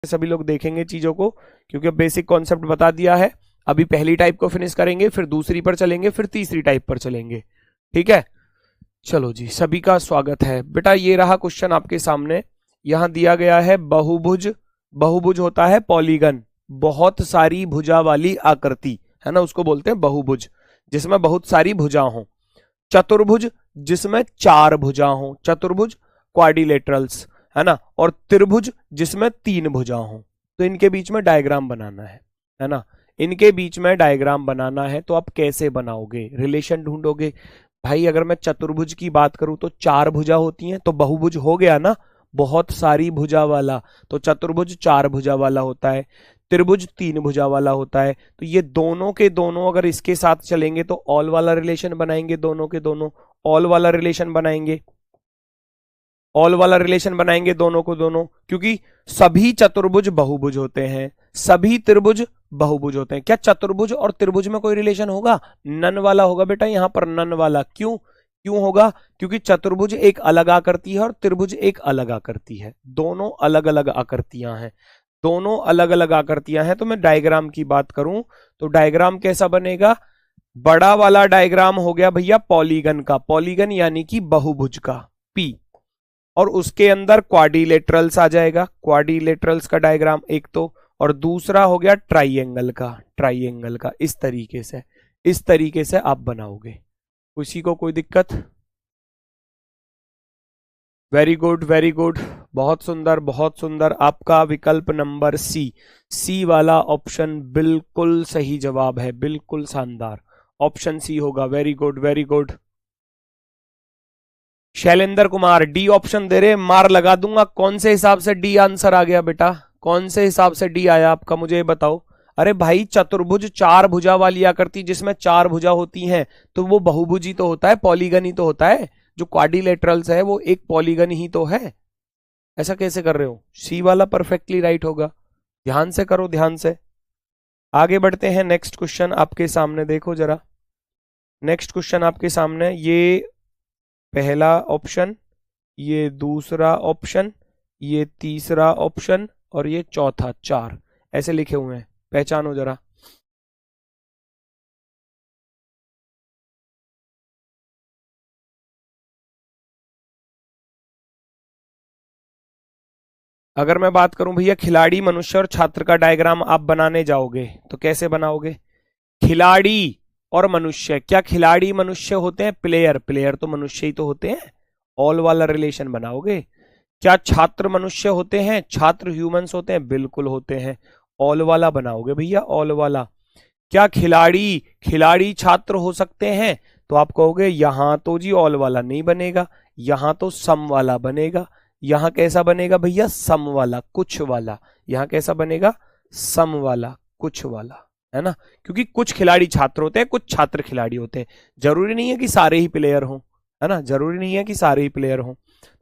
सभी लोग देखेंगे चीजों को, क्योंकि अब बेसिक कॉन्सेप्ट बता दिया है। अभी पहली टाइप को फिनिश करेंगे, फिर दूसरी पर चलेंगे, फिर तीसरी टाइप पर चलेंगे। ठीक है, चलो जी, सभी का स्वागत है बेटा। ये रहा क्वेश्चन आपके सामने, यहां दिया गया है बहुभुज। बहुभुज होता है पॉलीगन, बहुत सारी भुजा वाली आकृति, है ना, उसको बोलते हैं बहुभुज, जिसमें बहुत सारी भुजा हो। चतुर्भुज, जिसमें चार भुजा हो, चतुर्भुज क्वाड्रिलेटरल्स, है ना। और त्रिभुज, जिसमें तीन भुजा हो। तो इनके बीच में डायग्राम बनाना है ना। इनके बीच में डायग्राम बनाना है, तो आप कैसे बनाओगे, रिलेशन ढूंढोगे। भाई अगर मैं चतुर्भुज की बात करूं तो चार भुजा होती हैं, तो बहुभुज हो गया ना, बहुत सारी भुजा वाला। तो चतुर्भुज चार भुजा वाला होता है, त्रिभुज तीन भुजा वाला होता है। तो ये दोनों के दोनों अगर इसके साथ चलेंगे तो ऑल वाला रिलेशन बनाएंगे, दोनों के दोनों ऑल वाला रिलेशन बनाएंगे, ऑल वाला रिलेशन बनाएंगे दोनों को दोनों, क्योंकि सभी चतुर्भुज बहुभुज होते हैं, सभी त्रिभुज बहुभुज होते हैं। क्या चतुर्भुज और त्रिभुज में कोई रिलेशन होगा? नन वाला होगा बेटा, यहां पर नन वाला। क्यों क्यों होगा? क्योंकि चतुर्भुज एक अलग आकृति है और त्रिभुज एक अलग आकृति है, दोनों अलग अलग आकृतियां हैं, दोनों अलग अलग आकृतियां हैं। तो मैं डायग्राम की बात करूं तो डायग्राम कैसा बनेगा? बड़ा वाला डायग्राम हो गया भैया पॉलीगन का, पॉलीगन यानी कि बहुभुज का, पी, और उसके अंदर क्वाड्रिलेटरल्स आ जाएगा, क्वाड्रिलेटरल्स का डायग्राम एक तो, और दूसरा हो गया ट्राइएंगल का, ट्राइएंगल का। इस तरीके से आप बनाओगे। किसी को कोई दिक्कत? वेरी गुड वेरी गुड, बहुत सुंदर बहुत सुंदर। आपका विकल्प नंबर सी, सी वाला ऑप्शन बिल्कुल सही जवाब है, बिल्कुल शानदार, ऑप्शन सी होगा। Very good very good. Shailendra Kumar D option दे रहे, मार लगा दूंगा। कौन से हिसाब से डी आंसर आ गया बेटा, कौन से हिसाब से डी आया आपका, मुझे ये बताओ। अरे भाई चतुर्भुज चार भुजा वाली आकृति जिसमें चार भुजा होती हैं, तो वो बहुभुज ही तो होता है, पॉलीगन ही तो होता है। जो क्वाड्रिलेटरल्स है वो एक पॉलीगन ही तो है। ऐसा कैसे कर रहे हो? सी वाला परफेक्टली राइट होगा, ध्यान से करो, ध्यान से। आगे बढ़ते हैं, नेक्स्ट क्वेश्चन आपके सामने देखो जरा। नेक्स्ट क्वेश्चन आपके सामने, ये पहला ऑप्शन, ये दूसरा ऑप्शन, ये तीसरा ऑप्शन, और ये चौथा, चार ऐसे लिखे हुए हैं, पहचानो जरा। अगर मैं बात करूं भैया खिलाड़ी, मनुष्य और छात्र का डायग्राम आप बनाने जाओगे तो कैसे बनाओगे? खिलाड़ी और मनुष्य, क्या खिलाड़ी मनुष्य होते हैं? प्लेयर, प्लेयर तो मनुष्य ही तो होते हैं, ऑल वाला रिलेशन बनाओगे। क्या छात्र मनुष्य होते हैं? छात्र ह्यूमंस होते हैं, बिल्कुल होते हैं, ऑल वाला बनाओगे भैया, ऑल वाला। क्या खिलाड़ी खिलाड़ी छात्र हो सकते हैं? तो आप कहोगे यहां तो जी ऑल वाला नहीं बनेगा, यहां तो सम वाला बनेगा। यहां कैसा बनेगा भैया? सम वाला, कुछ वाला। यहां कैसा बनेगा? सम वाला, कुछ वाला, है ना। क्योंकि कुछ खिलाड़ी छात्र होते हैं, कुछ छात्र खिलाड़ी होते हैं, जरूरी नहीं है कि सारे ही प्लेयर हों, है ना, जरूरी नहीं है कि सारे ही प्लेयर हों।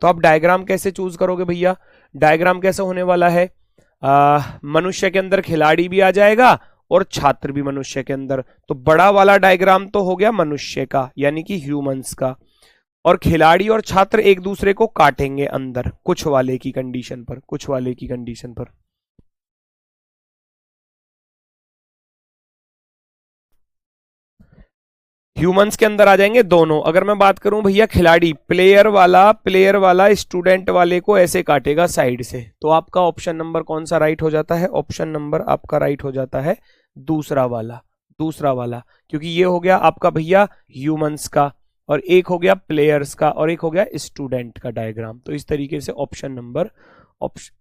तो आप डायग्राम कैसे चूज करोगे भैया? डायग्राम कैसे होने वाला है? मनुष्य के अंदर खिलाड़ी भी आ जाएगा और छात्र भी मनुष्य के अंदर। तो बड़ा वाला डायग्राम तो हो गया मनुष्य का, यानी कि ह्यूमंस का, और खिलाड़ी और छात्र एक दूसरे को काटेंगे अंदर, कुछ वाले की कंडीशन पर, कुछ वाले की कंडीशन पर। ह्यूमंस के अंदर आ जाएंगे दोनों। अगर मैं बात करूं भैया खिलाड़ी, प्लेयर वाला स्टूडेंट वाले को ऐसे काटेगा साइड से, तो आपका ऑप्शन नंबर कौन सा राइट हो जाता है? ऑप्शन नंबर आपका राइट हो जाता है दूसरा वाला, दूसरा वाला, क्योंकि ये हो गया आपका भैया ह्यूमंस का, और एक हो गया प्लेयर्स का, और एक हो गया स्टूडेंट का डायग्राम। तो इस तरीके से ऑप्शन नंबर, ऑप्शन।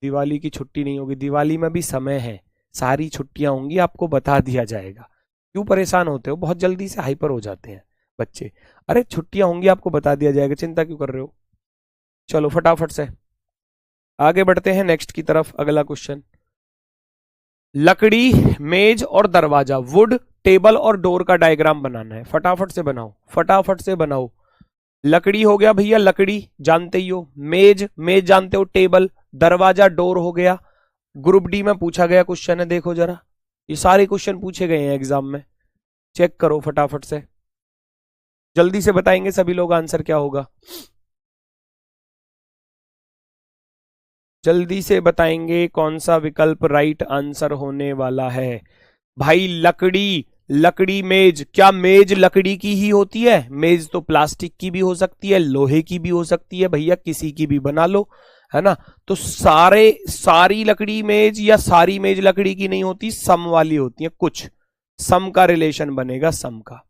दिवाली की छुट्टी नहीं होगी, दिवाली में भी समय है, सारी छुट्टियां होंगी, आपको बता दिया जाएगा। क्यों परेशान होते हो? बहुत जल्दी से हाइपर हो जाते हैं बच्चे। अरे छुट्टियां होंगी, आपको बता दिया जाएगा, चिंता क्यों कर रहे हो? चलो फटाफट से आगे बढ़ते हैं नेक्स्ट की तरफ। अगला क्वेश्चन, लकड़ी, मेज और दरवाजा, वुड, टेबल और डोर का डायग्राम बनाना है। फटाफट से बनाओ, फटाफट से बनाओ। लकड़ी हो गया भैया, लकड़ी जानते ही हो, मेज, मेज जानते हो, टेबल, दरवाजा, डोर हो गया। ग्रुप डी में पूछा गया क्वेश्चन है, देखो जरा, ये सारे क्वेश्चन पूछे गए हैं एग्जाम में, चेक करो फटाफट से, जल्दी से बताएंगे सभी लोग आंसर क्या होगा। जल्दी से बताएंगे कौन सा विकल्प राइट आंसर होने वाला है। भाई लकड़ी, लकड़ी मेज, क्या मेज लकड़ी की ही होती है? मेज तो प्लास्टिक की भी हो सकती है, लोहे की भी हो सकती है, भैया किसी की भी बना लो, है ना। तो सारी लकड़ी मेज या सारी मेज लकड़ी की नहीं होती, सम वाली होती है, कुछ सम का रिलेशन बनेगा, सम का।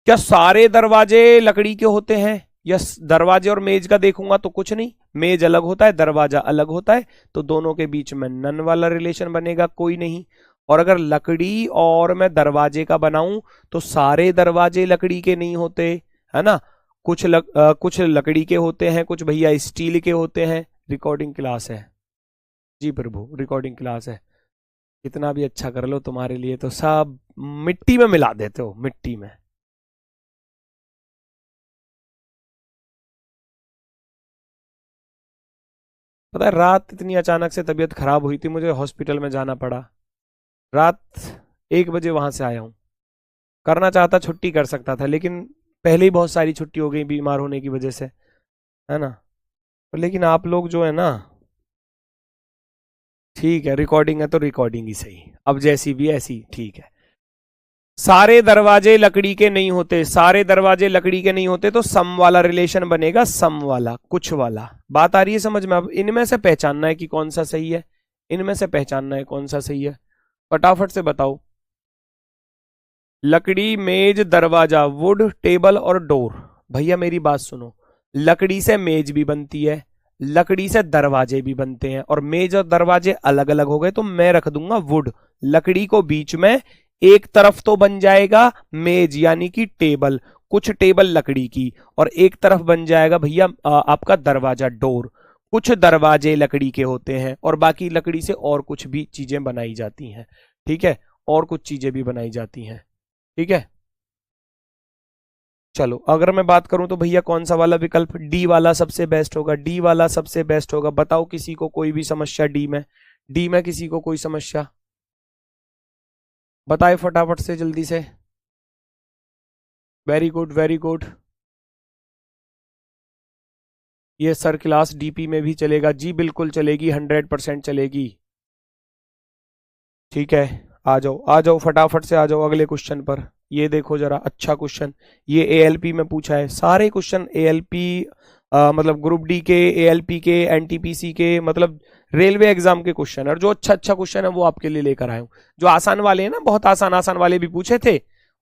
क्या सारे दरवाजे लकड़ी के होते हैं? या दरवाजे और मेज का देखूंगा तो कुछ नहीं, मेज अलग होता है, दरवाजा अलग होता है, तो दोनों के बीच में नन वाला रिलेशन बनेगा, कोई नहीं। और अगर लकड़ी और मैं दरवाजे का बनाऊं तो सारे दरवाजे लकड़ी के नहीं होते, है ना। कुछ लकड़ी के होते हैं, कुछ भैया स्टील के होते हैं। रिकॉर्डिंग क्लास है जी प्रभु, रिकॉर्डिंग क्लास है। कितना भी अच्छा कर लो, तुम्हारे लिए तो सब मिट्टी में मिला देते हो, मिट्टी में। पता है रात इतनी अचानक से तबीयत खराब हुई थी, मुझे हॉस्पिटल में जाना पड़ा। रात 1 बजे वहां से आया हूं। करना चाहता छुट्टी कर सकता था, लेकिन पहले ही बहुत सारी छुट्टी हो गई बीमार होने की वजह से, है ना। लेकिन आप लोग जो है ना, ठीक है, रिकॉर्डिंग है तो रिकॉर्डिंग ही सही, अब जैसी भी ऐसी ठीक है। सारे दरवाजे लकड़ी के नहीं होते, सारे दरवाजे लकड़ी के नहीं होते, तो सम वाला रिलेशन बनेगा, सम वाला, कुछ वाला। बात आ रही है समझ में? अब इनमें से पहचानना है कि कौन सा सही है, इनमें से पहचानना है कौन सा सही है, फटाफट से बताओ। लकड़ी, मेज, दरवाजा, वुड, टेबल और डोर। भैया मेरी बात सुनो, लकड़ी से मेज भी बनती है, लकड़ी से दरवाजे भी बनते हैं, और मेज और दरवाजे अलग अलग हो गए तो मैं रख दूंगा वुड। लकड़ी को बीच में, एक तरफ तो बन जाएगा मेज यानी कि टेबल, कुछ टेबल लकड़ी की, और एक तरफ बन जाएगा भैया आपका दरवाजा, डोर। कुछ दरवाजे लकड़ी के होते हैं और बाकी लकड़ी से और कुछ भी चीजें बनाई जाती हैं, ठीक है, और कुछ चीजें भी बनाई जाती हैं, ठीक है। चलो अगर मैं बात करूं तो भैया कौन सा वाला विकल्प, डी वाला सबसे बेस्ट होगा, डी वाला सबसे बेस्ट होगा। बताओ किसी को कोई भी समस्या डी में, डी में किसी को कोई समस्या बताए फटाफट से, जल्दी से। Very good, very good. ये सर क्लास डीपी में भी चलेगा जी, बिल्कुल चलेगी, 100% चलेगी। ठीक है, आ जाओ आ जाओ, फटाफट से आ जाओ अगले क्वेश्चन पर। ये देखो जरा, अच्छा क्वेश्चन, ये एएलपी में पूछा है, सारे क्वेश्चन एएलपी, मतलब ग्रुप डी के, एएलपी के, एनटीपीसी के, मतलब रेलवे एग्जाम के क्वेश्चन। और जो अच्छा अच्छा क्वेश्चन है वो आपके लिए लेकर आया हूँ। जो आसान वाले हैं ना, बहुत आसान आसान वाले भी पूछे थे,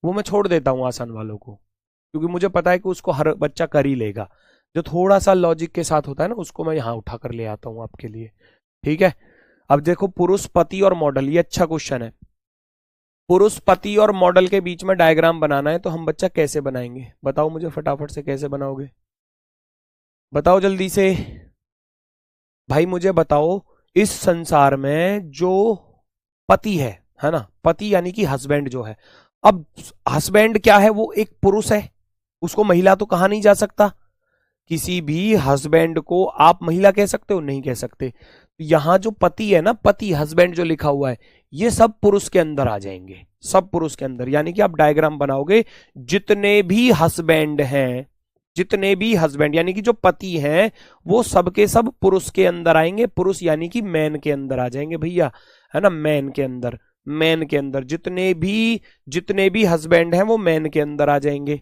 वो मैं छोड़ देता हूँ आसान वालों को, क्योंकि मुझे पता है कि उसको हर बच्चा कर ही लेगा। जो थोड़ा सा लॉजिक के साथ होता है ना, उसको मैं यहाँ उठा कर ले आता हूँ आपके लिए, ठीक है। अब देखो, पुरुष, पति और मॉडल, ये अच्छा क्वेश्चन है। पुरुष, पति और मॉडल के बीच में डायग्राम बनाना है, तो हम बच्चा कैसे बनाएंगे? बताओ मुझे फटाफट से, कैसे बनाओगे? बताओ जल्दी से भाई, मुझे बताओ। इस संसार में जो पति है ना, पति यानी कि हस्बैंड जो है, अब हस्बैंड क्या है? वो एक पुरुष है, उसको महिला तो कहा नहीं जा सकता। किसी भी हस्बैंड को आप महिला कह सकते हो? नहीं कह सकते। यहां जो पति है ना, पति, हस्बैंड जो लिखा हुआ है, ये सब पुरुष के अंदर आ जाएंगे, सब पुरुष के अंदर। यानी कि आप डायग्राम बनाओगे, जितने भी हस्बैंड हैं, जितने भी हस्बैंड यानी कि जो पति हैं, वो सब के सब पुरुष के अंदर आएंगे। पुरुष यानी कि मैन के अंदर आ जाएंगे भैया, है ना, मैन के अंदर। मैन के अंदर जितने भी हस्बैंड हैं वो मैन के अंदर आ जाएंगे।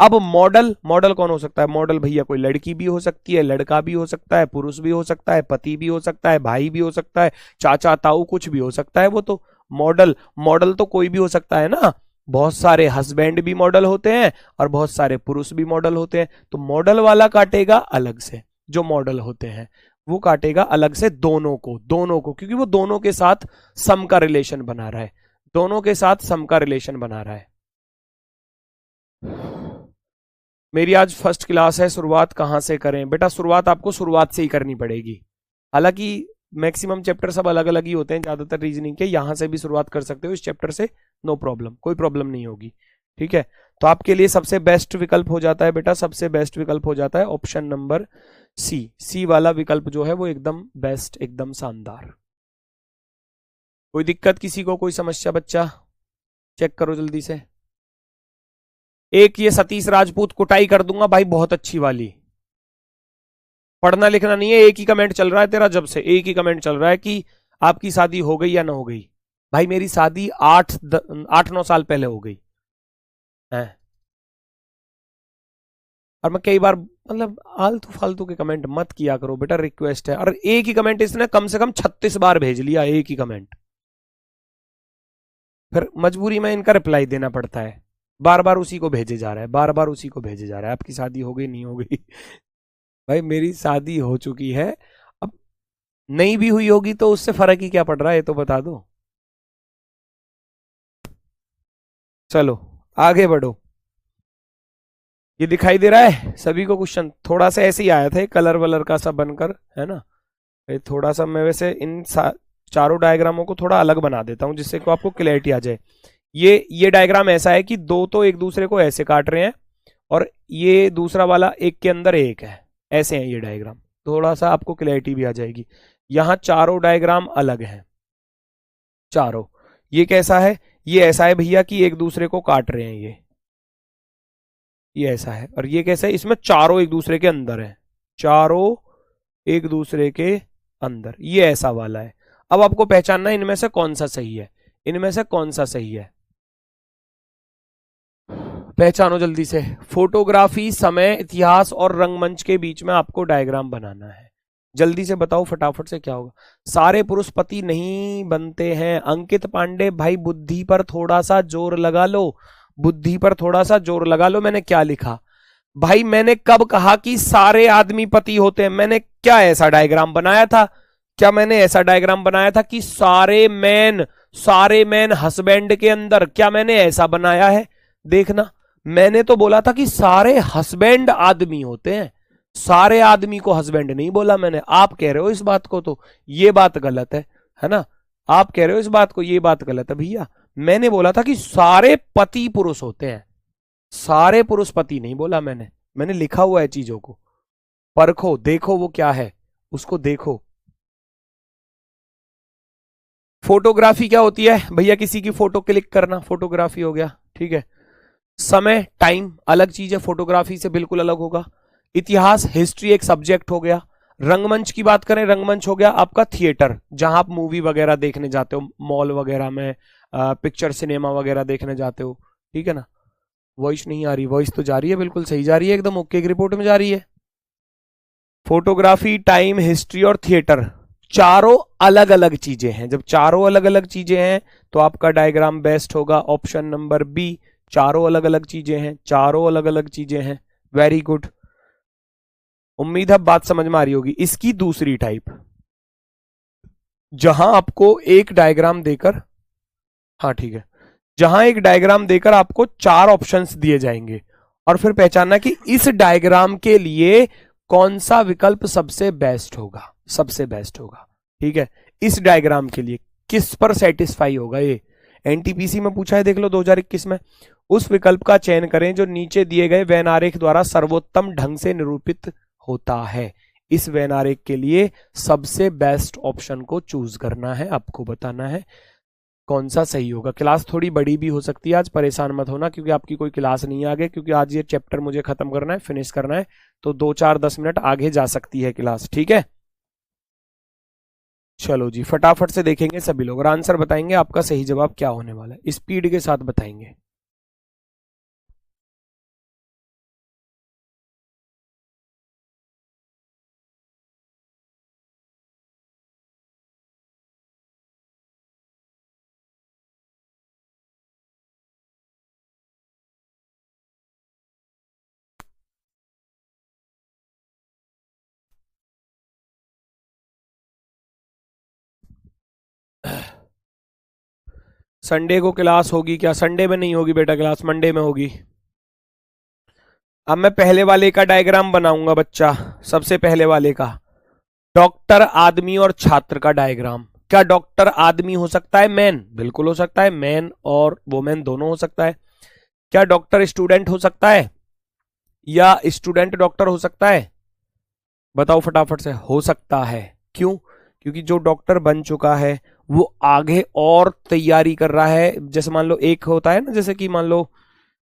अब मॉडल, मॉडल कौन हो सकता है? मॉडल भैया कोई लड़की भी हो सकती है, लड़का भी हो सकता है, पुरुष भी हो सकता है, पति भी हो सकता है, भाई भी हो सकता है, चाचा ताऊ कुछ भी हो सकता है। वो तो मॉडल, मॉडल तो कोई भी हो सकता है ना। बहुत सारे हस्बैंड भी मॉडल होते हैं और बहुत सारे पुरुष भी मॉडल होते हैं। तो मॉडल वाला काटेगा अलग से, जो मॉडल होते हैं वो काटेगा अलग से दोनों को, क्योंकि वो दोनों के साथ सम का रिलेशन बना रहा है, दोनों के साथ सम का रिलेशन बना रहा है। मेरी आज फर्स्ट क्लास है, शुरुआत कहां से करें? बेटा शुरुआत आपको शुरुआत से ही करनी पड़ेगी। हालांकि मैक्सिमम चैप्टर सब अलग अलग ही होते हैं, ज्यादातर रीजनिंग के, यहां से भी शुरुआत कर सकते हो इस चैप्टर से, नो प्रॉब्लम, कोई प्रॉब्लम नहीं होगी, ठीक है। तो आपके लिए सबसे बेस्ट विकल्प हो जाता है बेटा, सबसे बेस्ट विकल्प हो जाता है ऑप्शन नंबर सी। सी वाला विकल्प जो है वो एकदम बेस्ट, एकदम शानदार। कोई दिक्कत किसी को, कोई समस्या बच्चा? चेक करो जल्दी से। एक ये सतीश राजपूत, कुटाई कर दूंगा भाई, बहुत अच्छी वाली। पढ़ना लिखना नहीं है, एक ही कमेंट चल रहा है तेरा, जब से एक ही कमेंट चल रहा है कि आपकी शादी हो गई या ना हो गई। भाई मेरी शादी 8-9 साल पहले हो गई है। और मैं कई बार मतलब आलतू फालतू के कमेंट मत किया करो बेटा, रिक्वेस्ट है। और एक ही कमेंट इसने कम से कम 36 बार भेज लिया, एक ही कमेंट, फिर मजबूरी में इनका रिप्लाई देना पड़ता है। बार बार उसी को भेजे जा रहा है, बार बार उसी को भेजे जा रहा है, आपकी शादी हो गई नहीं हो गई। भाई मेरी शादी हो चुकी है, अब नहीं भी हुई होगी तो उससे फर्क ही क्या पड़ रहा है, ये तो बता दो। चलो आगे बढ़ो। ये दिखाई दे रहा है सभी को क्वेश्चन? थोड़ा सा ऐसे ही आया था कलर वलर का सब बनकर, है ना। थोड़ा सा मैं वैसे इन चारों डायग्रामों को थोड़ा अलग बना देता हूं जिससे को आपको क्लैरिटी आ जाए। ये डायग्राम ऐसा है कि दो तो एक दूसरे को ऐसे काट रहे हैं, और ये दूसरा वाला एक के अंदर एक है, ऐसे हैं ये डायग्राम। थोड़ा सा आपको क्लैरिटी भी आ जाएगी। यहां चारों डायग्राम अलग हैं, चारों। ये कैसा है? ये ऐसा है भैया कि एक दूसरे को काट रहे हैं, ये ऐसा है। और ये कैसा है? इसमें चारों एक दूसरे के अंदर है, चारों एक दूसरे के अंदर, ये ऐसा वाला है। अब आपको पहचानना है इनमें से कौन सा सही है, इनमें से कौन सा सही है, पहचानो जल्दी से। फोटोग्राफी, समय, इतिहास और रंगमंच के बीच में आपको डायग्राम बनाना है। जल्दी से बताओ फटाफट से क्या होगा। सारे पुरुष पति नहीं बनते हैं। अंकित पांडे भाई बुद्धि पर थोड़ा सा जोर लगा लो, बुद्धि पर थोड़ा सा जोर लगा लो। मैंने क्या लिखा भाई? मैंने कब कहा कि सारे आदमी पति होते हैं? मैंने क्या ऐसा डायग्राम बनाया था? क्या मैंने ऐसा डायग्राम बनाया था कि सारे मैन हस्बैंड के अंदर? क्या मैंने ऐसा बनाया है? देखना, मैंने तो बोला था कि सारे हस्बैंड आदमी होते हैं, सारे आदमी को हस्बैंड नहीं बोला मैंने। आप कह रहे हो इस बात को, तो ये बात गलत है ना। आप कह रहे हो इस बात को, ये बात गलत है भैया। मैंने बोला था कि सारे पति पुरुष होते हैं, सारे पुरुष पति नहीं बोला मैंने लिखा हुआ है चीजों को। परखो, देखो वो क्या है, उसको देखो। फोटोग्राफी क्या होती है भैया? किसी की फोटो क्लिक करना फोटोग्राफी हो गया, ठीक है। समय, टाइम अलग चीज है, फोटोग्राफी से बिल्कुल अलग होगा। इतिहास, हिस्ट्री एक सब्जेक्ट हो गया। रंगमंच की बात करें, रंगमंच हो गया आपका थिएटर, जहां आप मूवी वगैरह देखने जाते हो, मॉल वगैरह में पिक्चर सिनेमा वगैरह देखने जाते हो, ठीक है ना। वॉइस नहीं आ रही? वॉइस तो जा रही है, बिल्कुल सही जा रही है, एकदम ओके की रिपोर्ट में जा रही है। फोटोग्राफी, टाइम, हिस्ट्री और थिएटर चारों अलग अलग चीजें हैं। जब चारों अलग अलग चीजें हैं तो आपका डायग्राम बेस्ट होगा ऑप्शन नंबर बी। चारों अलग अलग चीजें हैं, चारों अलग अलग चीजें हैं। वेरी गुड, उम्मीद है बात समझ में आ रही होगी। इसकी दूसरी टाइप, जहां आपको एक डायग्राम देकर, हाँ ठीक है, जहां एक डायग्राम देकर आपको 4 ऑप्शंस दिए जाएंगे, और फिर पहचानना कि इस डायग्राम के लिए कौन सा विकल्प सबसे बेस्ट होगा, सबसे बेस्ट होगा, ठीक है। इस डायग्राम के लिए किस पर सेटिस्फाई होगा, ये एनटीपीसी में पूछा है, देख लो 2021 में। उस विकल्प का चयन करें जो नीचे दिए गए वैन आरेख द्वारा सर्वोत्तम ढंग से निरूपित होता है। इस वैन आरेख के लिए सबसे बेस्ट ऑप्शन को चूज करना है, आपको बताना है कौन सा सही होगा। क्लास थोड़ी बड़ी भी हो सकती है आज, परेशान मत होना, क्योंकि आपकी कोई क्लास नहीं है आगे, क्योंकि आज ये चैप्टर मुझे खत्म करना है, फिनिश करना है, तो 2-4-10 मिनट आगे जा सकती है क्लास, ठीक है। चलो जी फटाफट से देखेंगे सभी लोग, और आंसर बताएंगे आपका सही जवाब क्या होने वाला है, स्पीड के साथ बताएंगे। संडे को क्लास होगी क्या? संडे में नहीं होगी बेटा क्लास, मंडे में होगी। अब मैं पहले वाले का डायग्राम बनाऊंगा बच्चा, सबसे पहले वाले का, डॉक्टर, आदमी और छात्र का डायग्राम। क्या डॉक्टर आदमी हो सकता है? मैन बिल्कुल हो सकता है, मैन और वोमेन दोनों हो सकता है। क्या डॉक्टर स्टूडेंट हो सकता है, या स्टूडेंट डॉक्टर हो सकता है? बताओ फटाफट से। हो सकता है, क्यों? क्योंकि जो डॉक्टर बन चुका है वो आगे और तैयारी कर रहा है। जैसे मान लो एक होता है ना, जैसे कि मान लो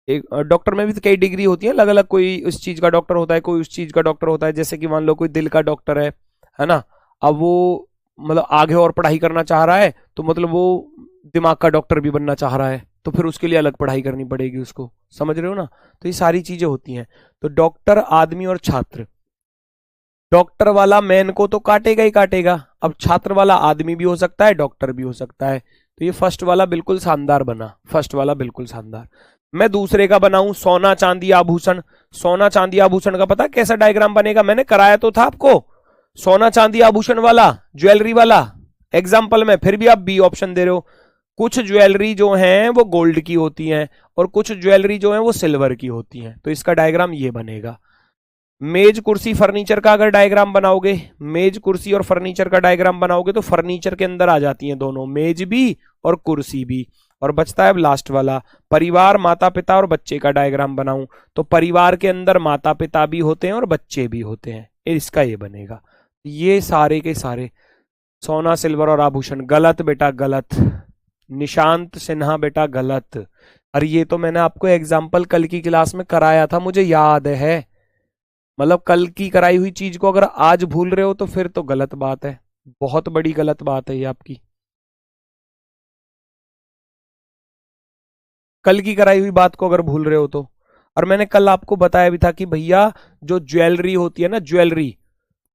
एक डॉक्टर में भी तो कई डिग्री होती है, अलग अलग, कोई उस चीज का डॉक्टर होता है, कोई उस चीज का डॉक्टर होता है। जैसे कि मान लो कोई दिल का डॉक्टर है ना, अब वो मतलब आगे और पढ़ाई करना चाह रहा है, तो मतलब वो दिमाग का डॉक्टर भी बनना चाह रहा है, तो फिर उसके लिए अलग पढ़ाई करनी पड़ेगी उसको, समझ रहे हो ना। तो ये सारी चीजें होती हैं। तो डॉक्टर, आदमी और छात्र, डॉक्टर वाला मैन को तो काटेगा ही काटेगा, अब छात्र वाला आदमी भी हो सकता है, डॉक्टर भी हो सकता है। तो ये फर्स्ट वाला बिल्कुल शानदार बना, फर्स्ट वाला बिल्कुल शानदार। मैं दूसरे का बनाऊं, सोना चांदी आभूषण। सोना चांदी आभूषण का पता कैसा डायग्राम बनेगा, मैंने कराया तो था आपको, सोना चांदी आभूषण वाला, ज्वेलरी वाला एग्जाम्पल में, फिर भी आप बी ऑप्शन दे रहे हो। कुछ ज्वेलरी जो है वो गोल्ड की होती हैं और कुछ ज्वेलरी जो है वो सिल्वर की होती हैं। तो इसका डायग्राम ये बनेगा। मेज कुर्सी फर्नीचर का अगर डायग्राम बनाओगे, मेज कुर्सी और फर्नीचर का डायग्राम बनाओगे तो फर्नीचर के अंदर आ जाती हैं दोनों, मेज भी और कुर्सी भी। और बचता है अब लास्ट वाला, परिवार, माता पिता और बच्चे का डायग्राम बनाऊं, तो परिवार के अंदर माता पिता भी होते हैं और बच्चे भी होते हैं। इसका ये बनेगा। ये सारे के सारे सोना सिल्वर और आभूषण, गलत बेटा गलत। निशांत सिन्हा बेटा गलत। अरे ये तो मैंने आपको एग्जाम्पल कल की क्लास में कराया था, मुझे याद है। मतलब कल की कराई हुई चीज को अगर आज भूल रहे हो तो फिर तो गलत बात है, बहुत बड़ी गलत बात है ये आपकी। कल की कराई हुई बात को अगर भूल रहे हो तो। और मैंने कल आपको बताया भी था कि भैया जो ज्वेलरी होती है ना, ज्वेलरी,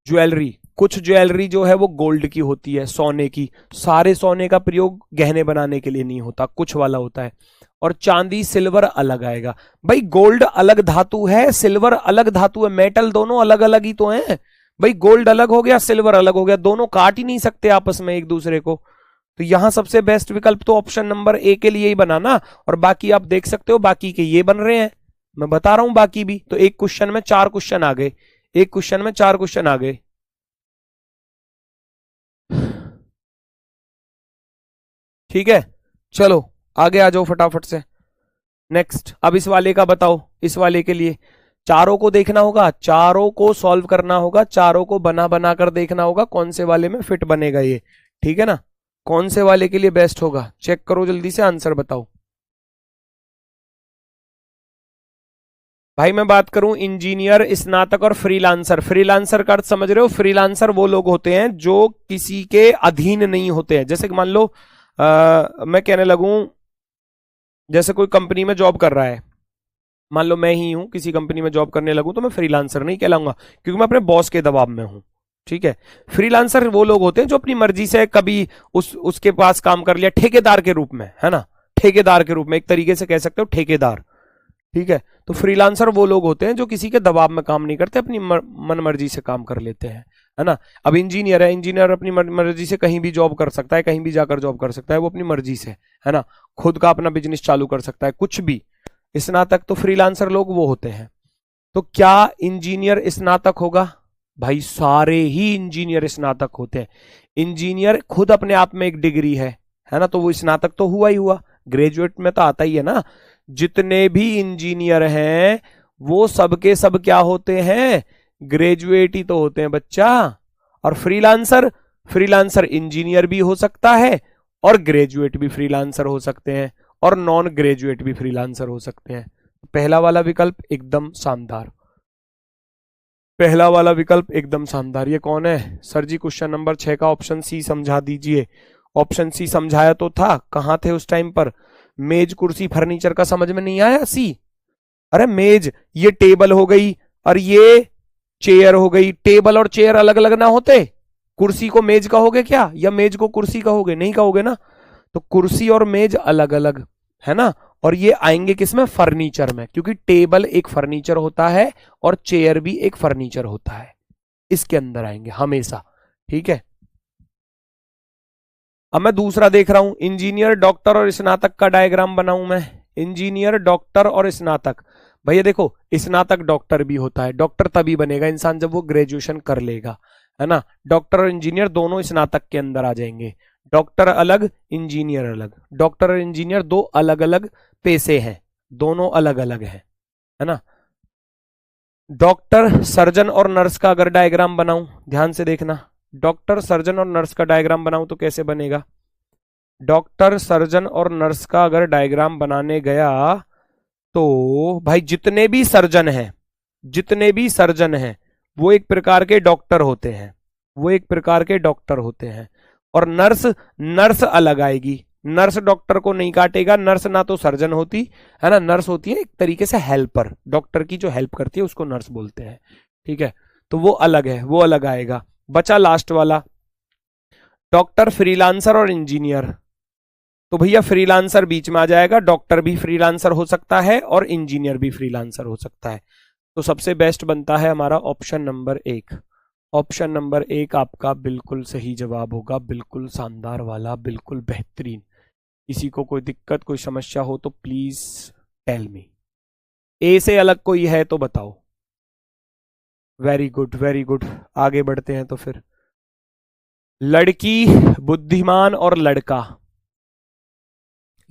ज्वेलरी, कुछ ज्वेलरी जो है वो गोल्ड की होती है, सोने की। सारे सोने का प्रयोग गहने बनाने के लिए नहीं होता, कुछ वाला होता है। और चांदी सिल्वर अलग आएगा। भाई गोल्ड अलग धातु है, सिल्वर अलग धातु है, मेटल दोनों अलग अलग ही तो हैं। भाई गोल्ड अलग हो गया, सिल्वर अलग हो गया, दोनों काट ही नहीं सकते आपस में एक दूसरे को। तो यहां सबसे बेस्ट विकल्प तो ऑप्शन नंबर ए के लिए ही बना ना। और बाकी आप देख सकते हो, बाकी के ये बन रहे हैं, मैं बता रहा हूं बाकी भी। तो एक क्वेश्चन में 4 क्वेश्चन आ गए, एक क्वेश्चन में 4 क्वेश्चन आ गए। ठीक है, चलो आगे आ जाओ फटाफट से। नेक्स्ट, अब इस वाले का बताओ। इस वाले के लिए चारों को देखना होगा, चारों को सॉल्व करना होगा, चारों को बना बना कर देखना होगा कौन से वाले में फिट बनेगा ये। ठीक है ना, कौन से वाले के लिए बेस्ट होगा, चेक करो जल्दी से, आंसर बताओ। भाई मैं बात करूं इंजीनियर, स्नातक और फ्रीलांसर। फ्रीलांसर का अर्थ समझ रहे हो, फ्रीलांसर वो लोग होते हैं जो किसी के अधीन नहीं होते हैं। जैसे कि मान लो मैं कहने लगूं, जैसे कोई कंपनी में जॉब कर रहा है, मान लो मैं ही हूं किसी कंपनी में जॉब करने लगूं, तो मैं फ्रीलांसर नहीं कहलाऊंगा, क्योंकि मैं अपने बॉस के दबाव में हूं। ठीक है, फ्रीलांसर वो लोग होते हैं जो अपनी मर्जी से कभी उसके पास काम कर लिया, ठेकेदार के रूप में, है ना, ठेकेदार के रूप में, एक तरीके से कह सकते हो ठेकेदार। ठीक है, तो फ्रीलांसर वो लोग होते हैं जो किसी के दबाव में काम नहीं करते, अपनी मन मर्जी से काम कर लेते हैं, है ना। अब इंजीनियर है, इंजीनियर अपनी मर्जी से कहीं भी जॉब कर सकता है, कहीं भी जाकर जॉब कर सकता है, वो अपनी मर्जी से, है ना, खुद का अपना बिजनेस चालू कर सकता है, कुछ भी। स्नातक तो फ्रीलांसर लोग वो होते हैं। तो क्या इंजीनियर स्नातक होगा? भाई सारे ही इंजीनियर स्नातक होते हैं। इंजीनियर खुद अपने आप में एक डिग्री है ना, तो वो स्नातक तो हुआ ही हुआ, ग्रेजुएट में तो आता ही है ना। जितने भी इंजीनियर हैं वो सबके सब क्या होते हैं, ग्रेजुएट ही तो होते हैं बच्चा। और फ्रीलांसर, फ्रीलांसर इंजीनियर भी हो सकता है और ग्रेजुएट भी फ्रीलांसर हो सकते हैं और नॉन ग्रेजुएट भी फ्रीलांसर हो सकते हैं। पहला वाला विकल्प एकदम शानदार, पहला वाला विकल्प एकदम शानदार। ये कौन है सर जी? क्वेश्चन नंबर 6 का ऑप्शन सी समझा दीजिए। ऑप्शन सी समझाया तो था, कहां थे उस टाइम पर? मेज कुर्सी फर्नीचर का समझ में नहीं आया सी? अरे मेज, ये टेबल हो गई और ये चेयर हो गई। टेबल और चेयर अलग अलग ना होते? कुर्सी को मेज कहोगे क्या, या मेज को कुर्सी कहोगे? नहीं कहोगे ना। तो कुर्सी और मेज अलग अलग, है ना। और ये आएंगे किसमें? फर्नीचर में, क्योंकि टेबल एक फर्नीचर होता है और चेयर भी एक फर्नीचर होता है, इसके अंदर आएंगे हमेशा। ठीक है, अब मैं दूसरा देख रहा हूं, इंजीनियर, डॉक्टर और स्नातक का डायग्राम बनाऊं मैं। इंजीनियर, डॉक्टर और स्नातक। भैया देखो, स्नातक डॉक्टर भी होता है, डॉक्टर तभी बनेगा इंसान जब वो ग्रेजुएशन कर लेगा, है ना। डॉक्टर और इंजीनियर दोनों स्नातक के अंदर आ जाएंगे। डॉक्टर अलग, इंजीनियर अलग। डॉक्टर और इंजीनियर दो अलग अलग पेशे हैं, दोनों अलग अलग हैं, है ना। डॉक्टर, सर्जन और नर्स का अगर डायग्राम बनाऊं, ध्यान से देखना, डॉक्टर, सर्जन और नर्स का डायग्राम बनाऊं तो कैसे बनेगा? डॉक्टर, सर्जन और नर्स का अगर डायग्राम बनाने गया तो भाई जितने भी सर्जन हैं, जितने भी सर्जन हैं वो एक प्रकार के डॉक्टर होते हैं, वो एक प्रकार के डॉक्टर होते हैं। और नर्स, नर्स अलग आएगी, नर्स डॉक्टर को नहीं काटेगा, नर्स ना तो सर्जन होती है ना, नर्स होती है एक तरीके से हेल्पर, डॉक्टर की जो हेल्प करती है उसको नर्स बोलते हैं, ठीक है। तो वो अलग है, वो अलग आएगा। बचा लास्ट वाला, डॉक्टर, फ्रीलांसर और इंजीनियर। तो भैया फ्रीलांसर बीच में आ जाएगा, डॉक्टर भी फ्रीलांसर हो सकता है और इंजीनियर भी फ्रीलांसर हो सकता है। तो सबसे बेस्ट बनता है हमारा ऑप्शन नंबर 1। ऑप्शन नंबर 1 आपका बिल्कुल सही जवाब होगा, बिल्कुल शानदार वाला, बिल्कुल बेहतरीन। किसी को कोई दिक्कत, कोई समस्या हो तो प्लीज टेल मी। ए से अलग कोई है तो बताओ। Very good, very good. आगे बढ़ते हैं तो फिर, लड़की, बुद्धिमान और लड़का,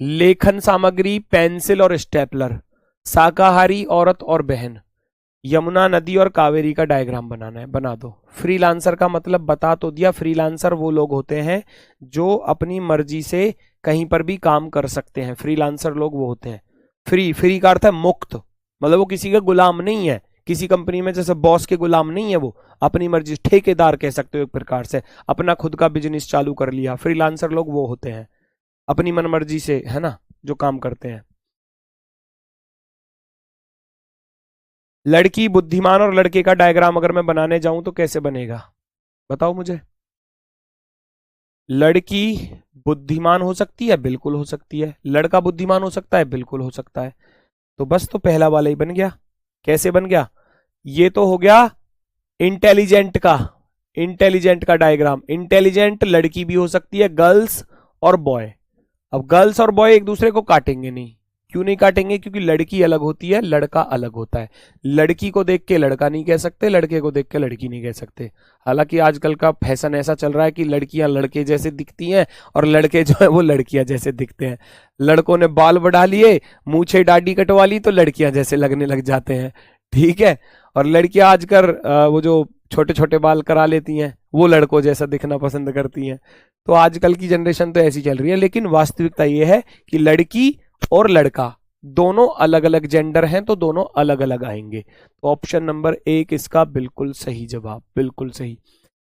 लेखन सामग्री, पेंसिल और स्टेपलर, शाकाहारी, औरत और बहन, यमुना नदी और कावेरी का डायग्राम बनाना है। बना दो। फ्रीलांसर का मतलब बता तो दिया, फ्रीलांसर वो लोग होते हैं जो अपनी मर्जी से कहीं पर भी काम कर सकते हैं, फ्रीलांसर लोग वो होते हैं। फ्री, फ्री का अर्थ है मुक्त, मतलब वो किसी का गुलाम नहीं है, किसी कंपनी में जैसे बॉस के गुलाम नहीं है, वो अपनी मर्जी, ठेकेदार कह सकते हो एक प्रकार से, अपना खुद का बिजनेस चालू कर लिया। फ्रीलांसर लोग वो होते हैं अपनी मन मर्जी से, है ना, जो काम करते हैं। लड़की, बुद्धिमान और लड़के का डायग्राम अगर मैं बनाने जाऊं तो कैसे बनेगा, बताओ मुझे। लड़की बुद्धिमान हो सकती है, बिल्कुल हो सकती है। लड़का बुद्धिमान हो सकता है, बिल्कुल हो सकता है। तो बस तो पहला वाला ही बन गया। कैसे बन गया, ये तो हो गया इंटेलिजेंट का, इंटेलिजेंट का डायग्राम। इंटेलिजेंट लड़की भी हो सकती है, गर्ल्स और बॉय। अब गर्ल्स और बॉय एक दूसरे को काटेंगे नहीं। क्यों नहीं काटेंगे, क्योंकि लड़की अलग होती है, लड़का अलग होता है। लड़की को देख के लड़का नहीं कह सकते, लड़के को देख के लड़की नहीं कह सकते। हालांकि आजकल का फैशन ऐसा चल रहा है कि लड़कियां लड़के जैसे दिखती हैं और लड़के जो है वो लड़कियां जैसे दिखते हैं। लड़कों ने बाल बढ़ा लिए, मूछे दाढ़ी कटवा ली तो लड़कियां जैसे लगने लग जाते हैं, ठीक है। और लड़कियां आजकल वो जो छोटे छोटे बाल करा लेती हैं वो लड़कों जैसा दिखना पसंद करती हैं। तो आजकल की जनरेशन तो ऐसी चल रही है, लेकिन वास्तविकता ये है कि लड़की और लड़का दोनों अलग अलग जेंडर हैं, तो दोनों अलग अलग आएंगे। तो ऑप्शन नंबर 1 इसका बिल्कुल सही जवाब, बिल्कुल सही।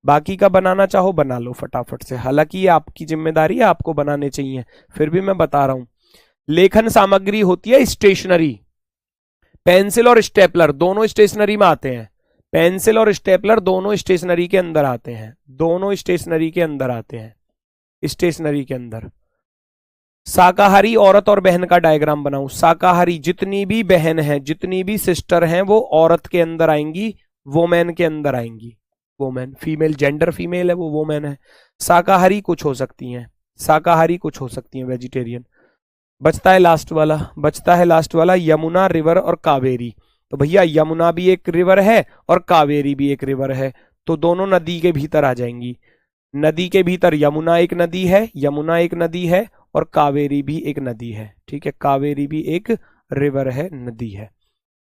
बाकी का बनाना चाहो बना लो फटाफट से, हालांकि ये आपकी जिम्मेदारी है, आपको बनाने चाहिए, फिर भी मैं बता रहा हूं। लेखन सामग्री होती है स्टेशनरी, पेंसिल और स्टेपलर दोनों स्टेशनरी में आते हैं। पेंसिल और स्टेपलर दोनों स्टेशनरी के अंदर आते हैं, दोनों स्टेशनरी के अंदर आते हैं, स्टेशनरी के अंदर। शाकाहारी, औरत और बहन का डायग्राम बनाऊं। शाकाहारी जितनी भी बहन है, जितनी भी सिस्टर हैं वो औरत के अंदर आएंगी, वोमेन के अंदर आएंगी। वोमेन, फीमेल, जेंडर फीमेल है वो वोमेन है। शाकाहारी कुछ हो सकती हैं, शाकाहारी कुछ हो सकती हैं, वेजिटेरियन। बचता है लास्ट वाला, बचता है लास्ट वाला, यमुना, रिवर और कावेरी। तो भैया यमुना भी एक रिवर है और कावेरी भी एक रिवर है, तो दोनों नदी के भीतर आ जाएंगी। नदी के भीतर यमुना एक नदी है, यमुना एक नदी है और कावेरी भी एक नदी है, ठीक है, कावेरी भी एक रिवर है, नदी है।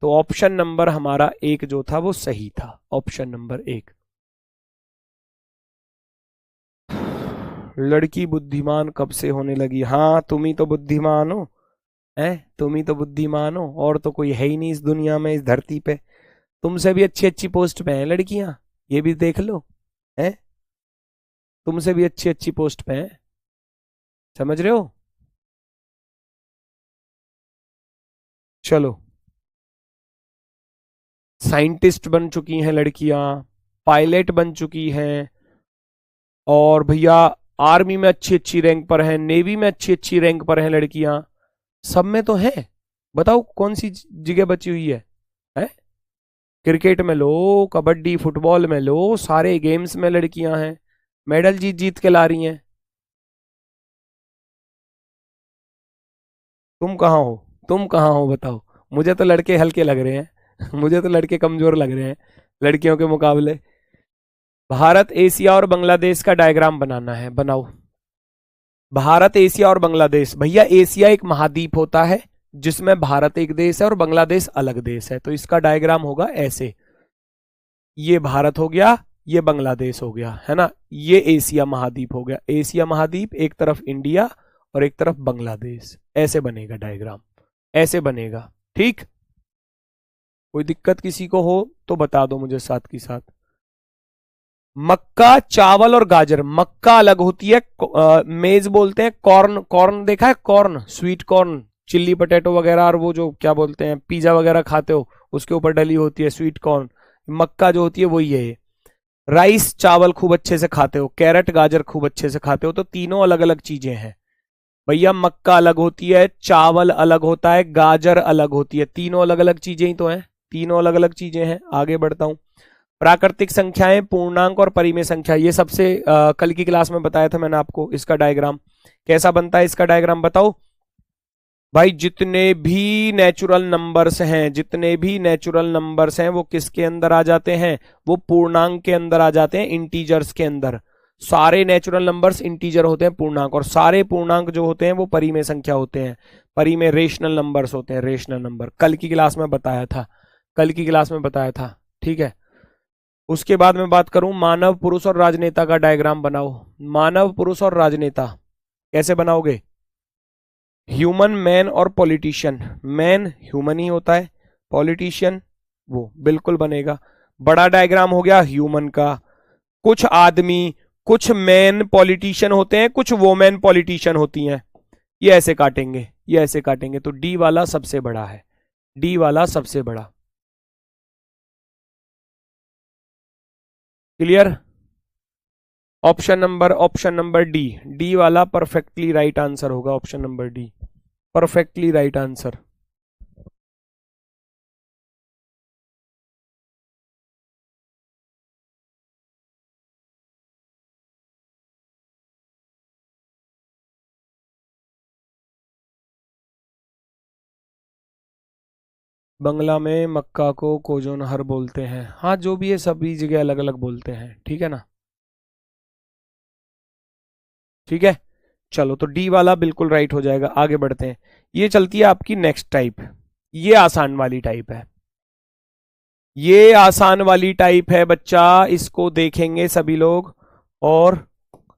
तो ऑप्शन नंबर हमारा 1 जो था वो सही था, ऑप्शन नंबर 1। लड़की बुद्धिमान कब से होने लगी, हाँ तुम ही तो बुद्धिमान हो, हैं, तुम ही तो बुद्धिमान हो, और तो कोई है ही नहीं इस दुनिया में, इस धरती पे। तुमसे भी अच्छी अच्छी पोस्ट पे हैं लड़कियां, ये भी देख लो, हैं, तुमसे भी अच्छी अच्छी पोस्ट पे हैं, समझ रहे हो। चलो, साइंटिस्ट बन चुकी हैं लड़कियां, पायलट बन चुकी हैं, और भैया आर्मी में अच्छी अच्छी रैंक पर हैं, नेवी में अच्छी अच्छी रैंक पर हैं लड़कियां, सब में तो हैं। बताओ कौन सी जगह बची हुई है? क्रिकेट में लो, कबड्डी, फुटबॉल में लो, सारे गेम्स में लड़कियां हैं, मेडल जीत जीत के ला रही हैं। तुम कहाँ हो, तुम कहाँ हो बताओ। मुझे तो लड़के हल्के लग रहे हैं मुझे तो लड़के कमजोर लग रहे हैं लड़कियों के मुकाबले। भारत, एशिया और बांग्लादेश का डायग्राम बनाना है, बनाओ। भारत, एशिया और बांग्लादेश। भैया एशिया एक महाद्वीप होता है जिसमें भारत एक देश है और बांग्लादेश अलग देश है, तो इसका डायग्राम होगा ऐसे। ये भारत हो गया, ये बांग्लादेश हो गया, है ना, ये एशिया महाद्वीप हो गया। एशिया महाद्वीप, एक तरफ इंडिया और एक तरफ बांग्लादेश, ऐसे बनेगा डायग्राम, ऐसे बनेगा। ठीक, कोई दिक्कत किसी को हो तो बता दो मुझे साथ की साथ। मक्का, चावल और गाजर। मक्का अलग होती है, मेज बोलते हैं, कॉर्न, कॉर्न देखा है, corn, sweet corn, chilli potato वगैरह, और वो जो क्या बोलते हैं पिज्जा वगैरह खाते हो उसके ऊपर डली होती है स्वीट कॉर्न। मक्का जो होती है वही है ये। राइस, चावल खूब अच्छे से खाते हो, कैरेट, गाजर खूब अच्छे से खाते हो, तो तीनों अलग अलग चीजें हैं भैया। मक्का अलग होती है, चावल अलग होता है, गाजर अलग होती है, तीनों अलग अलग चीजें ही तो हैं, तीनों अलग अलग चीजें हैं। आगे बढ़ता हूं। प्राकृतिक संख्याएं, पूर्णांक और परिमेय संख्या, ये सबसे कल की क्लास में बताया था मैंने आपको। इसका डायग्राम कैसा बनता है, इसका डायग्राम बताओ भाई। जितने भी नेचुरल नंबर्स हैं, जितने भी नेचुरल नंबर्स हैं वो किसके अंदर आ जाते हैं, वो पूर्णांक के अंदर आ जाते हैं, इंटीजर्स के अंदर। सारे नेचुरल नंबर्स इंटीजर होते हैं, पूर्णांक, और सारे पूर्णांक जो होते हैं वो परिमेय संख्या होते हैं, परिमेय रेशनल नंबर्स होते हैं, रेशनल नंबर। कल की क्लास में बताया था, कल की क्लास में बताया था, ठीक है। उसके बाद मैं बात करूं मानव, पुरुष और राजनेता का डायग्राम बनाओ। मानव, पुरुष और राजनेता कैसे बनाओगे? ह्यूमन, मैन और पॉलिटिशियन। मैन ह्यूमन ही होता है, पॉलिटिशियन वो बिल्कुल बनेगा। बड़ा डायग्राम हो गया ह्यूमन का, कुछ आदमी, कुछ मैन पॉलिटिशियन होते हैं, कुछ वोमेन पॉलिटिशियन होती हैं। ये ऐसे काटेंगे, ये ऐसे काटेंगे, तो डी वाला सबसे बड़ा है, डी वाला सबसे बड़ा। Clear? Option number D, D वाला परफेक्टली राइट आंसर होगा, option number D perfectly right answer. Bangla में मक्का को कोजोनहर बोलते हैं। हाँ, जो भी है सभी जगह अलग अलग बोलते हैं, ठीक है ना, ठीक है। चलो, तो डी वाला बिल्कुल राइट हो जाएगा। आगे बढ़ते हैं। ये चलती है आपकी नेक्स्ट टाइप, ये आसान वाली टाइप है, ये आसान वाली टाइप है बच्चा, इसको देखेंगे सभी लोग। और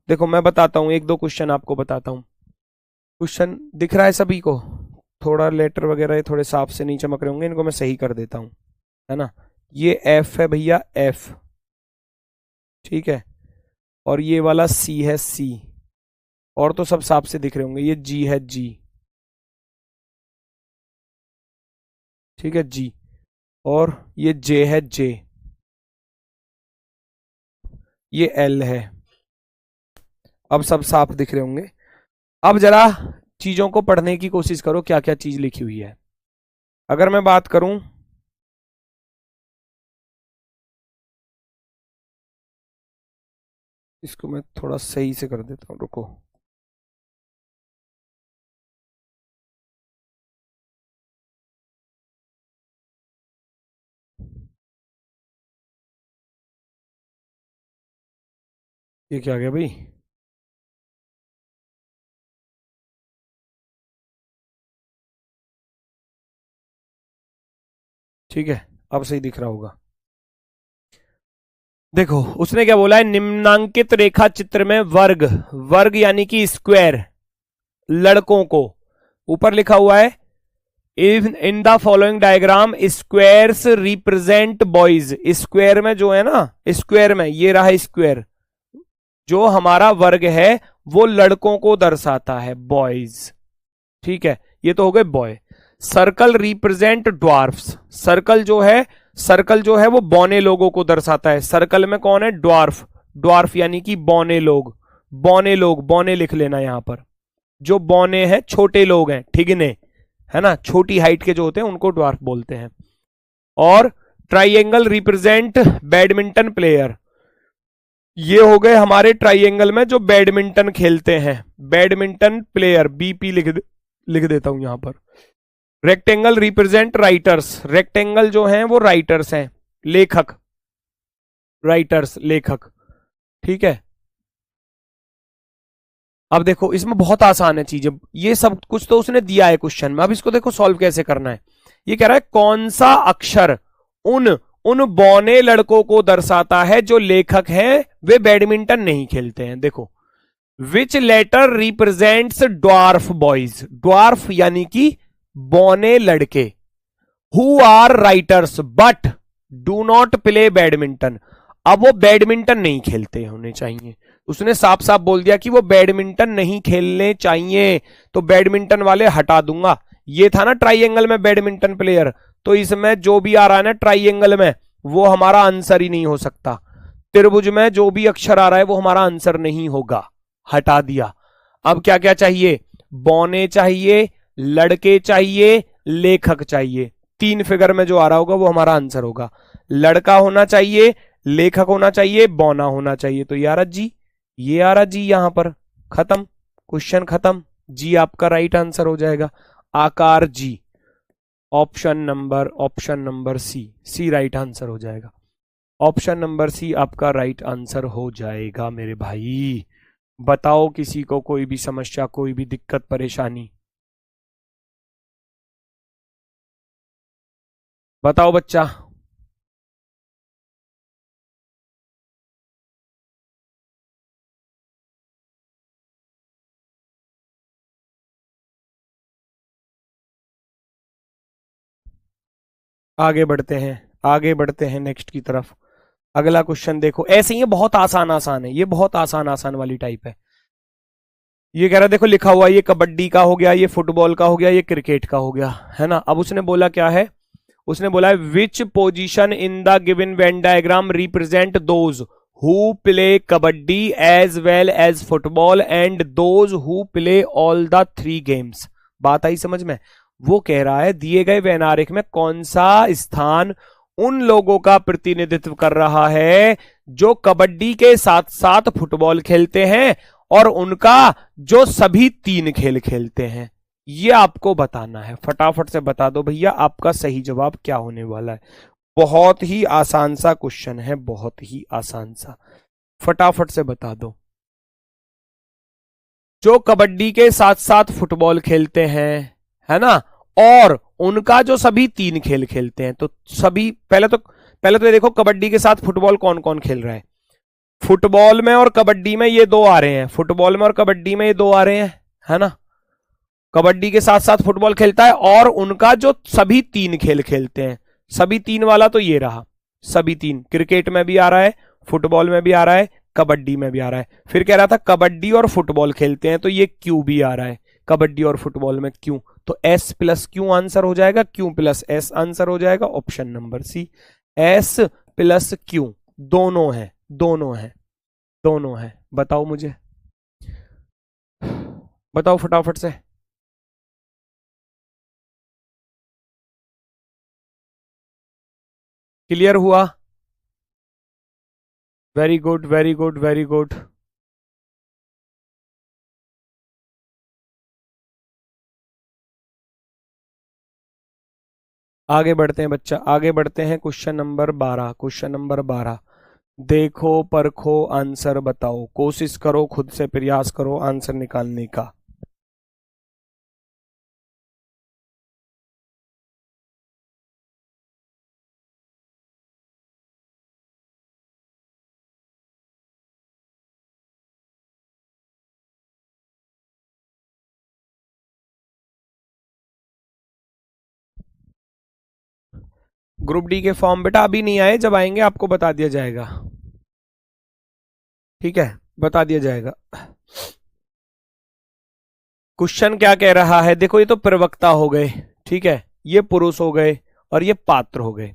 देखो मैं बताता हूं, एक दो क्वेश्चन आपको बताता हूं। क्वेश्चन दिख रहा है सभी को? थोड़ा लेटर वगैरह थोड़े साफ से नहीं चमक रहे होंगे, इनको मैं सही कर देता हूं, है ना। ये एफ है भैया, एफ, ठीक है। और ये वाला सी है, सी। और तो सब साफ से दिख रहे होंगे। ये जी है, जी, ठीक है, जी। और ये जे है, जे। ये एल है। अब सब साफ दिख रहे होंगे। अब जरा चीजों को पढ़ने की कोशिश करो, क्या क्या चीज लिखी हुई है। अगर मैं बात करूं, इसको मैं थोड़ा सही से कर देता हूं, रुको। ये क्या आ गया भाई? ठीक है, अब सही दिख रहा होगा। देखो उसने क्या बोला है, निम्नांकित रेखा चित्र में वर्ग, वर्ग यानी कि स्क्वायर, लड़कों को, ऊपर लिखा हुआ है in the following diagram squares represent boys. Square में जो है ना, स्क्वायर में ये रहा स्क्वायर, जो हमारा वर्ग है वो लड़कों को दर्शाता है, बॉयज, ठीक है। ये तो हो गए boy. Circle represent dwarfs, circle जो है, सर्कल जो है वो बौने लोगों को दर्शाता है। सर्कल में कौन है? ड्वार्फ, ड्वार्फ यानी कि बौने लोग, बौने लोग, बौने लिख लेना यहां पर। जो बौने हैं छोटे लोग हैं, ठिगने, है ना, छोटी हाइट के जो होते हैं उनको ड्वार्फ बोलते हैं। और ट्राइएंगल रिप्रेजेंट बैडमिंटन प्लेयर, ये हो गए हमारे ट्राइएंगल में जो बैडमिंटन खेलते हैं, बैडमिंटन प्लेयर, बीपी लिख देता हूं यहां पर। रेक्टेंगल रिप्रेजेंट राइटर्स, रेक्टेंगल जो हैं वो राइटर्स हैं, लेखक, राइटर्स, लेखक, ठीक है। अब देखो इसमें बहुत आसान है चीजें, ये सब कुछ तो उसने दिया है क्वेश्चन में। अब इसको देखो सॉल्व कैसे करना है। ये कह रहा है कौन सा अक्षर उन उन बौने लड़कों को दर्शाता है जो लेखक हैं, वे बैडमिंटन नहीं खेलते हैं। देखो, which letter represents dwarf boys, dwarf यानी कि बौने लड़के, who are writers but do not play badminton. अब वो बैडमिंटन नहीं खेलते होने चाहिए, उसने साफ साफ बोल दिया कि वो बैडमिंटन नहीं खेलने चाहिए, तो बैडमिंटन वाले हटा दूंगा। ये था ना ट्राइंगल में बैडमिंटन प्लेयर, तो इसमें जो भी आ रहा है ना ट्राइंगल में वो हमारा आंसर ही नहीं हो सकता। त्रिभुज में जो भी अक्षर आ रहा है वो हमारा आंसर नहीं होगा, हटा दिया। अब क्या क्या चाहिए, बौने चाहिए, लड़के चाहिए, लेखक चाहिए। 3 फिगर में जो आ रहा होगा वो हमारा आंसर होगा। लड़का होना चाहिए, लेखक होना चाहिए, बौना होना चाहिए। तो यार जी ये आ रहा जी, यहां पर खत्म, क्वेश्चन खत्म। जी आपका राइट आंसर हो जाएगा, Aakar ji. Option number c right answer हो जाएगा। ऑप्शन नंबर सी आपका राइट आंसर हो जाएगा मेरे भाई। बताओ किसी को कोई भी समस्या, कोई भी दिक्कत परेशानी, बताओ बच्चा। आगे बढ़ते हैं नेक्स्ट की तरफ। अगला क्वेश्चन देखो, ऐसे ही ये बहुत आसान आसान है, ये बहुत आसान आसान वाली टाइप है। ये कह रहा है देखो लिखा हुआ, ये कबड्डी का हो गया, ये फुटबॉल का हो गया, ये क्रिकेट का हो गया, है ना। अब उसने बोला क्या है, उसने बोला है which position in the given Venn diagram represent those who play kabaddi as well as football and those who play all the 3 games. बात आई समझ में। वो कह रहा है दिए गए वेन आरेख में कौन सा स्थान उन लोगों का प्रतिनिधित्व कर रहा है जो कबड्डी के साथ साथ फुटबॉल खेलते हैं और उनका जो सभी 3 खेल खेलते हैं। ये आपको बताना है, फटाफट से बता दो भैया आपका सही जवाब क्या होने वाला है। बहुत ही आसान सा क्वेश्चन है, बहुत ही आसान सा, फटाफट से बता दो। जो कबड्डी के साथ साथ फुटबॉल खेलते हैं, है ना, और उनका जो सभी 3 खेल खेलते हैं। तो सभी पहले तो ये देखो कबड्डी के साथ फुटबॉल कौन कौन खेल रहा है। फुटबॉल में और कबड्डी में ये 2 आ रहे हैं, फुटबॉल में और कबड्डी में ये 2 आ रहे हैं, है ना। कबड्डी के साथ साथ फुटबॉल खेलता है और उनका जो सभी 3 खेल खेलते हैं, सभी 3 वाला तो ये रहा, सभी 3 क्रिकेट में भी आ रहा है, फुटबॉल में भी आ रहा है, कबड्डी में भी आ रहा है। फिर कह रहा था कबड्डी और फुटबॉल खेलते हैं, तो ये क्यू भी आ रहा है, कबड्डी और फुटबॉल में क्यू, तो एस प्लस क्यू आंसर हो जाएगा, क्यू प्लस एस आंसर हो जाएगा। Option number C, S plus Q, दोनों है, दोनों है, दोनों है। बताओ मुझे, बताओ फटाफट से। क्लियर हुआ? Very good very good very good. आगे बढ़ते हैं बच्चा, आगे बढ़ते हैं। क्वेश्चन नंबर 12, क्वेश्चन नंबर 12 देखो परखो आंसर बताओ, कोशिश करो, खुद से प्रयास करो आंसर निकालने का। ग्रुप डी के फॉर्म बेटा अभी नहीं आए, जब आएंगे आपको बता दिया जाएगा, ठीक है, बता दिया जाएगा। क्वेश्चन क्या कह रहा है, देखो ये तो प्रवक्ता हो गए, ठीक है, ये पुरुष हो गए और ये पात्र हो गए,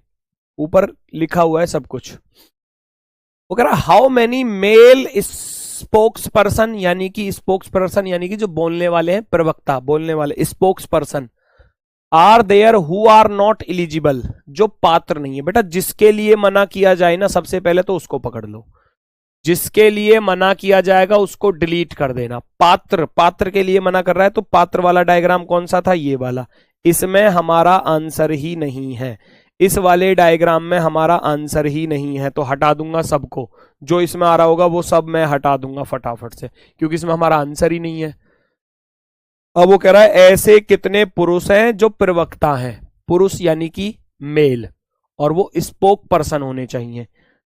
ऊपर लिखा हुआ है सब कुछ। वो कह रहा how many male spokesperson, यानी कि स्पोक्स पर्सन यानी कि जो बोलने वाले हैं, प्रवक्ता बोलने वाले, spokesperson are there who are not eligible, जो पात्र नहीं है। बेटा जिसके लिए मना किया जाए ना, सबसे पहले तो उसको पकड़ लो, जिसके लिए मना किया जाएगा उसको डिलीट कर देना। पात्र, पात्र के लिए मना कर रहा है, तो पात्र वाला डायग्राम कौन सा था, ये वाला, इसमें हमारा आंसर ही नहीं है, इस वाले डायग्राम में हमारा आंसर ही नहीं है, तो हटा दूंगा सबको, जो इसमें आ रहा होगा वो सब मैं हटा दूंगा फटाफट से, क्योंकि इसमें हमारा आंसर ही नहीं है। अब वो कह रहा है ऐसे कितने पुरुष हैं जो प्रवक्ता हैं, पुरुष यानी कि मेल, और वो स्पोक पर्सन होने चाहिए,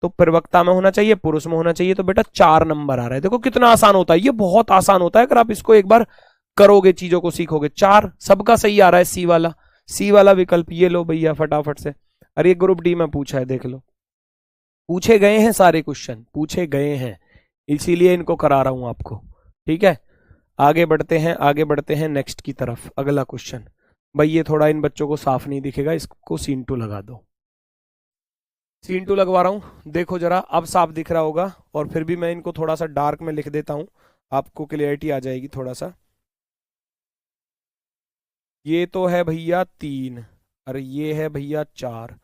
तो प्रवक्ता में होना चाहिए, पुरुष में होना चाहिए, तो बेटा 4 नंबर आ रहा है। देखो कितना आसान होता है, ये बहुत आसान होता है, अगर आप इसको एक बार करोगे, चीजों को सीखोगे। 4 सबका सही आ रहा है, सी वाला सी वाला विकल्प ये लो भैया फटाफट से। अरे ये ग्रुप डी में पूछा है, देख लो, पूछे गए हैं सारे क्वेश्चन, पूछे गए हैं, इसीलिए इनको करा रहा हूं आपको। ठीक है, आगे बढ़ते हैं, आगे बढ़ते हैं नेक्स्ट की तरफ। अगला क्वेश्चन भाई, ये थोड़ा इन बच्चों को साफ नहीं दिखेगा, इसको सीन 2 लगा दो। सीन 2 लगवा रहा हूं, देखो जरा, अब साफ दिख रहा होगा। और फिर भी मैं इनको थोड़ा सा डार्क में लिख देता हूं, आपको क्लियरिटी आ जाएगी थोड़ा सा। ये तो है भैया 3, अरे ये है भैया 4,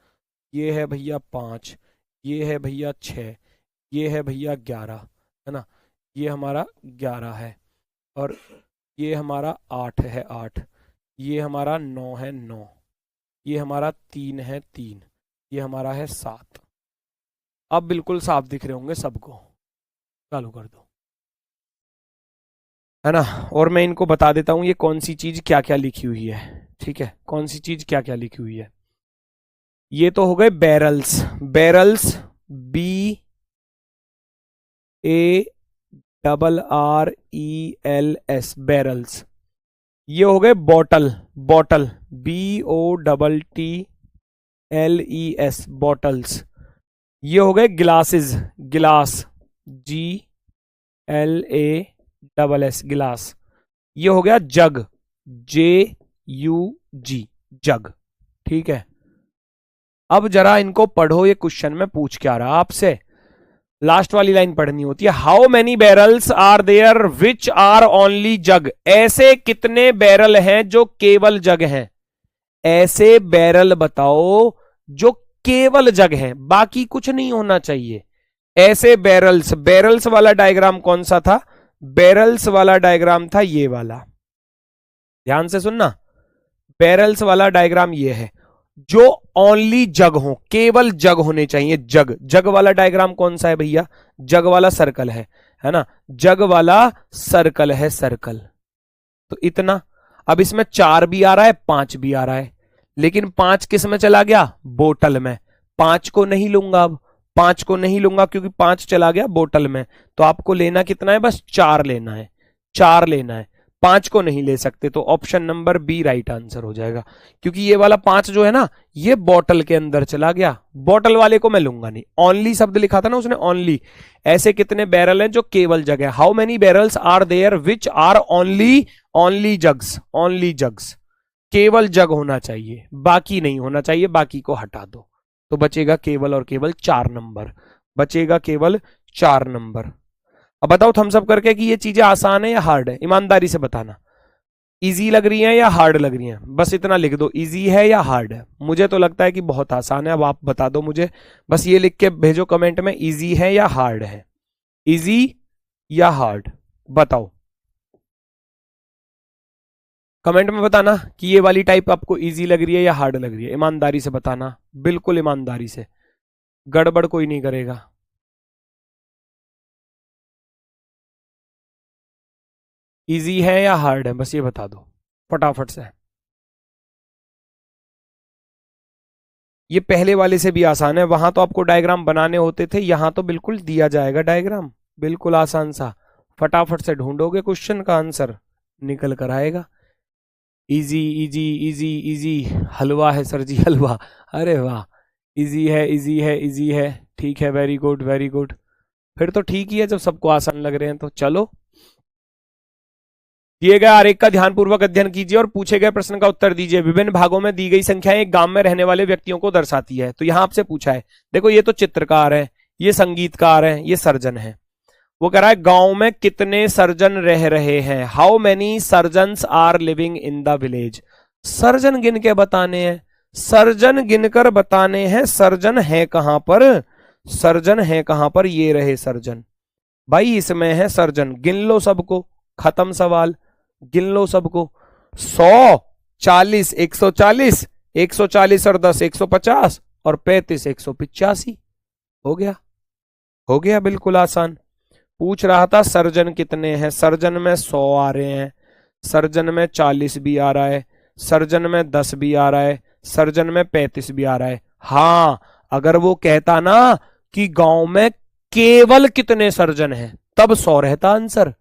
ये है भैया 5, ये है भैया 6, ये है भैया 11, है ना, ये हमारा 11 है, और ये हमारा 8 है 8, ये हमारा 9 है 9, ये हमारा 3 है 3, ये हमारा है 7। अब बिल्कुल साफ दिख रहे होंगे सबको, चालू कर दो, है ना। और मैं इनको बता देता हूं ये कौन सी चीज क्या क्या लिखी हुई है। ठीक है, कौन सी चीज क्या क्या लिखी हुई है। ये तो हो गए बैरल्स, बैरल्स BARRELS, बैरल्स। ये हो गए बॉटल, बॉटल BOTTLES, बॉटल्स। ये हो गए ग्लासेस, गिलास GLASS, गिलास। ये हो गया जग, JUG, जग। ठीक है, अब जरा इनको पढ़ो, ये क्वेश्चन में पूछ क्या रहा आपसे। लास्ट वाली लाइन पढ़नी होती है, how many barrels are there which are only jug. ऐसे कितने बैरल हैं जो केवल जग हैं। ऐसे बैरल बताओ जो केवल जग हैं, बाकी कुछ नहीं होना चाहिए। ऐसे बैरल्स, बैरल्स वाला डायग्राम कौन सा था, बैरल्स वाला डायग्राम था ये वाला, ध्यान से सुनना। बैरल्स वाला डायग्राम ये है, जो ओनली जग हो, केवल जग होने चाहिए, जग। जग वाला डायग्राम कौन सा है भैया, जग वाला सर्कल है ना, जग वाला सर्कल है, सर्कल। तो इतना, अब इसमें 4 भी आ रहा है 5 भी आ रहा है, लेकिन 5 किस में चला गया, बोतल में। 5 को नहीं लूंगा, अब 5 को नहीं लूंगा क्योंकि 5 चला गया बोतल में। तो आपको लेना कितना है, बस 4 लेना है, 4 लेना है, 5 को नहीं ले सकते। तो option number B right answer हो जाएगा, क्योंकि ये वाला 5 जो है ना, ये बॉटल के अंदर चला गया, बॉटल वाले को मैं लूंगा नहीं। ओनली शब्द लिखा था ना उसने, ओनली। ऐसे कितने बैरल हैं जो केवल जग है, how many barrels are there which are only, only jugs, only jugs. केवल जग होना चाहिए, बाकी नहीं होना चाहिए, बाकी को हटा दो। तो बचेगा केवल और केवल 4 नंबर, बचेगा केवल 4 नंबर। अब बताओ थम्स अप करके कि ये चीजें आसान है या हार्ड है, ईमानदारी से बताना। इजी लग रही है या हार्ड लग रही है, बस इतना लिख दो, इजी है या हार्ड है। मुझे तो लगता है कि बहुत आसान है, अब आप बता दो मुझे, बस ये लिख के भेजो कमेंट में, इजी है या हार्ड है, इजी या हार्ड, बताओ कमेंट में बताना कि ये वाली टाइप आपको इजी लग रही है या हार्ड लग रही है। ईमानदारी से बताना, बिल्कुल ईमानदारी से, गड़बड़ कोई नहीं करेगा। इजी है या हार्ड है, बस ये बता दो फटाफट से। ये पहले वाले से भी आसान है, वहां तो आपको डायग्राम बनाने होते थे, यहां तो बिल्कुल दिया जाएगा डायग्राम, बिल्कुल आसान सा। फटाफट से ढूंढोगे क्वेश्चन का आंसर, निकल कर आएगा। इजी इजी इजी इजी, हलवा है सर जी, हलवा। अरे वाह, इजी है इजी है इजी है, ठीक है, वेरी गुड वेरी गुड। फिर तो ठीक ही है जब सबको आसान लग रहे हैं तो। चलो, दिए गए आरेख का ध्यानपूर्वक अध्ययन कीजिए और पूछे गए प्रश्न का उत्तर दीजिए। विभिन्न भागों में दी गई संख्याएं एक गांव में रहने वाले व्यक्तियों को दर्शाती है। तो यहां आपसे पूछा है, देखो ये तो चित्रकार है, ये संगीतकार है, ये सर्जन है। वो कह रहा है गांव में कितने सर्जन रह रहे हैं, how many surgeons are living in the village. Surgeon गिन के बताने हैं, सर्जन गिनकर बताने हैं। सर्जन है कहां पर, सर्जन है कहां पर, ये रहे सर्जन भाई, इसमें है सर्जन। गिन लो सबको, खत्म सवाल, गिन लो सबको। 100, 40, 140, 140 और 10 150 और 35 185, हो गया, हो गया, बिल्कुल आसान। पूछ रहा था सर्जन कितने हैं, सर्जन में 100 आ रहे हैं, सर्जन में 40 भी आ रहा है, सर्जन में 10 भी आ रहा है, सर्जन में 35 भी आ रहा है। हाँ, अगर वो कहता ना कि गांव में केवल कितने सर्जन हैं, तब 100 रहता आंसर,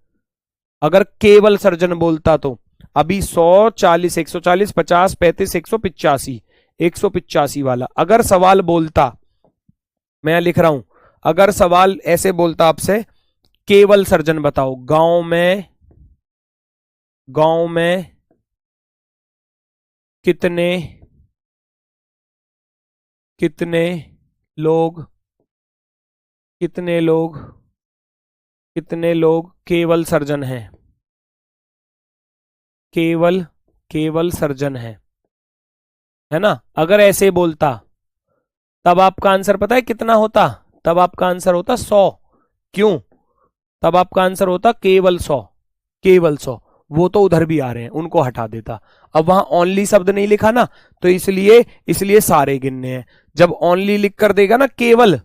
अगर केवल सर्जन बोलता तो। अभी 100, 40, 140, 50, 35, 185, 185 वाला। अगर सवाल बोलता, मैं लिख रहा हूं, अगर सवाल ऐसे बोलता आपसे, केवल सर्जन बताओ, गांव में कितने लोग केवल सर्जन हैं, केवल सर्जन है ना। अगर ऐसे बोलता तब आपका आंसर पता है कितना होता? तब आपका आंसर होता 100। क्यों? तब आपका आंसर होता केवल 100, केवल 100। वो तो उधर भी आ रहे हैं, उनको हटा देता। अब वहां ओनली शब्द नहीं लिखा ना, तो इसलिए सारे गिनने हैं। जब ओनली लिख कर देगा ना केवल,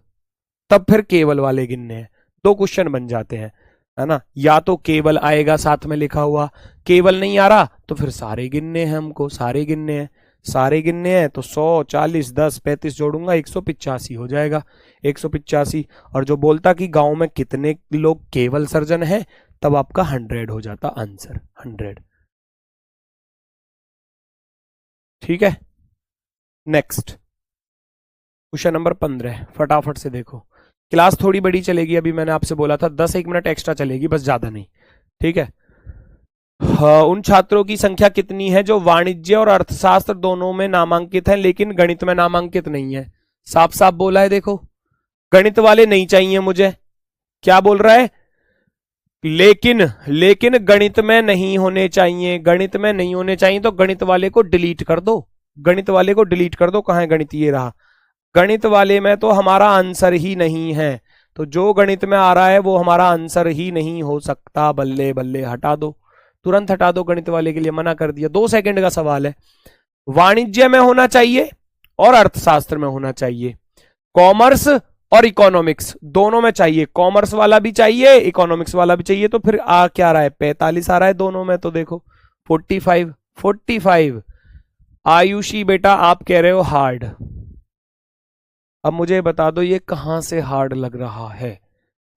तब फिर केवल वाले गिनने हैं। दो क्वेश्चन बन जाते हैं, है ना। या तो केवल आएगा साथ में लिखा हुआ, केवल नहीं आ रहा तो फिर सारे गिनने हैं, हमको सारे गिनने हैं। सारे गिनने हैं तो 100, 40, 10, 35 जोड़ूंगा, 185 हो जाएगा, 185। और जो बोलता कि गांव में कितने लोग केवल सर्जन हैं, तब आपका 100 हो जाता आंसर, 100। ठीक है। नेक्स्ट क्वेश्चन नंबर 15, फटाफट से देखो। क्लास थोड़ी बड़ी चलेगी, अभी मैंने आपसे बोला था 10-1 मिनट एक्स्ट्रा चलेगी, बस ज्यादा नहीं। ठीक है। उन छात्रों की संख्या कितनी है जो वाणिज्य और अर्थशास्त्र दोनों में नामांकित हैं लेकिन गणित में नामांकित नहीं है? साफ साफ बोला है, देखो। गणित वाले नहीं चाहिए मुझे। क्या बोल रहा है? लेकिन गणित में नहीं होने चाहिए, गणित में नहीं होने चाहिए। तो गणित वाले को डिलीट कर दो, गणित वाले को डिलीट कर दो। कहां है गणित? ये रहा। गणित वाले में तो हमारा आंसर ही नहीं है, तो जो गणित में आ रहा है वो हमारा आंसर ही नहीं हो सकता। बल्ले बल्ले, हटा दो, तुरंत हटा दो। गणित वाले के लिए मना कर दिया। 2 सेकंड का सवाल है। वाणिज्य में होना चाहिए और अर्थशास्त्र में होना चाहिए। कॉमर्स और इकोनॉमिक्स दोनों में चाहिए। कॉमर्स वाला भी चाहिए, इकोनॉमिक्स वाला भी चाहिए। तो फिर आ क्या रहा है? 45 आ रहा है दोनों में। तो देखो 45। आयुषी बेटा आप कह रहे हो हार्ड। अब मुझे बता दो ये कहां से हार्ड लग रहा है?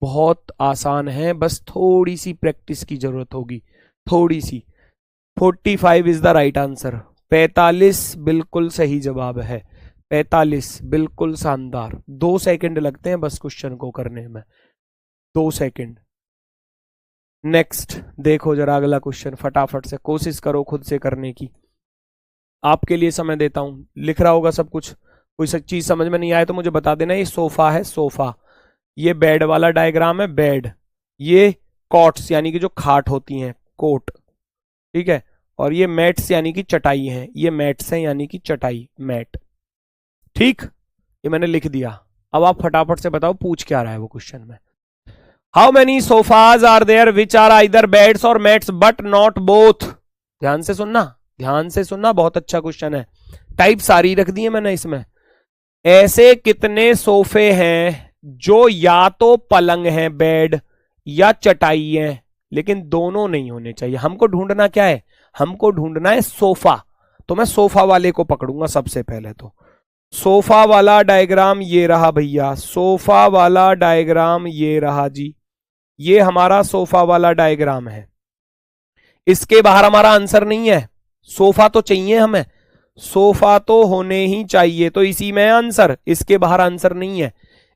बहुत आसान है, बस थोड़ी सी प्रैक्टिस की जरूरत होगी, थोड़ी सी। 45 इज द राइट आंसर। 45 बिल्कुल सही जवाब है। 45 बिल्कुल शानदार। 2 सेकंड लगते हैं बस क्वेश्चन को करने में, 2 सेकंड। नेक्स्ट देखो जरा अगला क्वेश्चन, फटाफट से कोशिश करो खुद से करने की। आपके लिए समय देता हूं, लिख रहा होगा सब कुछ। कोई चीज समझ में नहीं आए तो मुझे बता देना। ये सोफा है, सोफा। ये बेड वाला डायग्राम है, बेड। ये कॉट्स यानी कि जो खाट होती हैं, कोट। ठीक है। और ये मैट्स यानी कि चटाई है, ये मैट्स हैं यानी कि चटाई, मैट। ठीक, ये मैंने लिख दिया। अब आप फटाफट से बताओ पूछ क्या रहा है वो क्वेश्चन में। How many sofas are there which are either beds और मैट्स बट नॉट बोथ? ध्यान से सुनना, ध्यान से सुनना, बहुत अच्छा क्वेश्चन है। टाइप सारी रख दी है मैंने इसमें। ऐसे कितने सोफे हैं जो या तो पलंग है, बेड, या चटाई है, लेकिन दोनों नहीं होने चाहिए। हमको ढूंढना क्या है? हमको ढूंढना है सोफा। तो मैं सोफा वाले को पकड़ूंगा सबसे पहले। तो सोफा वाला डायग्राम ये रहा भैया, सोफा वाला डायग्राम ये रहा जी। ये हमारा सोफा वाला डायग्राम है। इसके बाहर हमारा आंसर नहीं है। सोफा तो चाहिए हमें, सोफा तो होने ही चाहिए, तो इसी में आंसर। इसके बाहर आंसर नहीं है,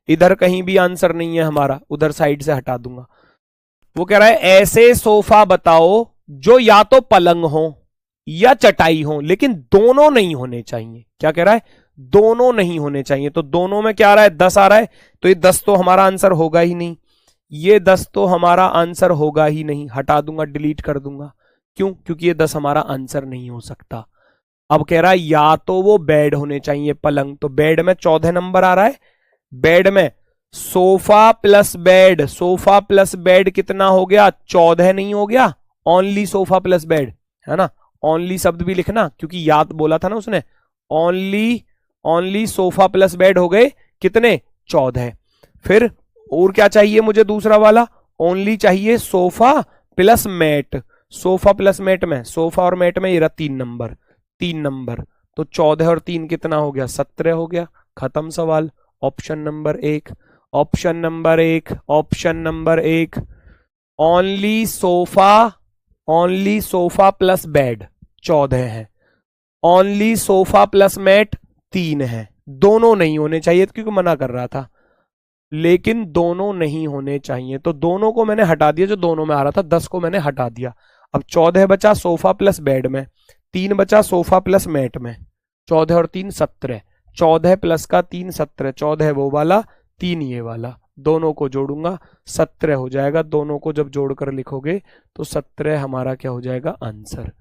इधर कहीं भी आंसर नहीं है हमारा। उधर साइड से हटा दूंगा। वो कह रहा है ऐसे सोफा बताओ जो या तो पलंग हो या चटाई हो, लेकिन दोनों नहीं होने चाहिए। क्या कह रहा है? दोनों नहीं होने चाहिए। तो दोनों में क्या आ रहा है? 10 आ रहा है। तो ये 10 तो हमारा आंसर होगा ही नहीं, ये 10 तो हमारा आंसर होगा ही नहीं। हटा दूंगा, डिलीट कर दूंगा। क्यों? क्योंकि ये 10 हमारा आंसर नहीं हो सकता। अब कह रहा है या तो वो बेड होने चाहिए, पलंग। तो बेड में 14 नंबर आ रहा है। बेड में sofa plus bed, sofa plus bed कितना हो गया? 14 नहीं हो गया? ओनली सोफा प्लस बेड, है ना। ओनली शब्द भी लिखना, क्योंकि याद बोला था ना उसने। ओनली सोफा प्लस बेड हो गए कितने? 14। फिर और क्या चाहिए मुझे? दूसरा वाला ओनली चाहिए sofa plus mat. Sofa plus mat में, सोफा और मैट में ये रहा 3 नंबर, 3 नंबर। तो 14 और 3 कितना हो गया? 17 हो गया। खत्म सवाल। Option number 1, option number 1 only sofa, only sofa plus bed 14 है, ओनली सोफा प्लस मैट 3 है। दोनों नहीं होने चाहिए क्योंकि मना कर रहा था, लेकिन दोनों नहीं होने चाहिए तो दोनों को मैंने हटा दिया, जो दोनों में आ रहा था 10 को मैंने हटा दिया। अब 14 बचा सोफा प्लस बेड में, 3 बचा सोफा प्लस मैट में, 14 और 3 17, 14 प्लस का 3 17, 14 वो वाला 3 ये वाला, दोनों को जोड़ूंगा 17 हो जाएगा। दोनों को जब जोड़कर लिखोगे तो 17 हमारा क्या हो जाएगा answer,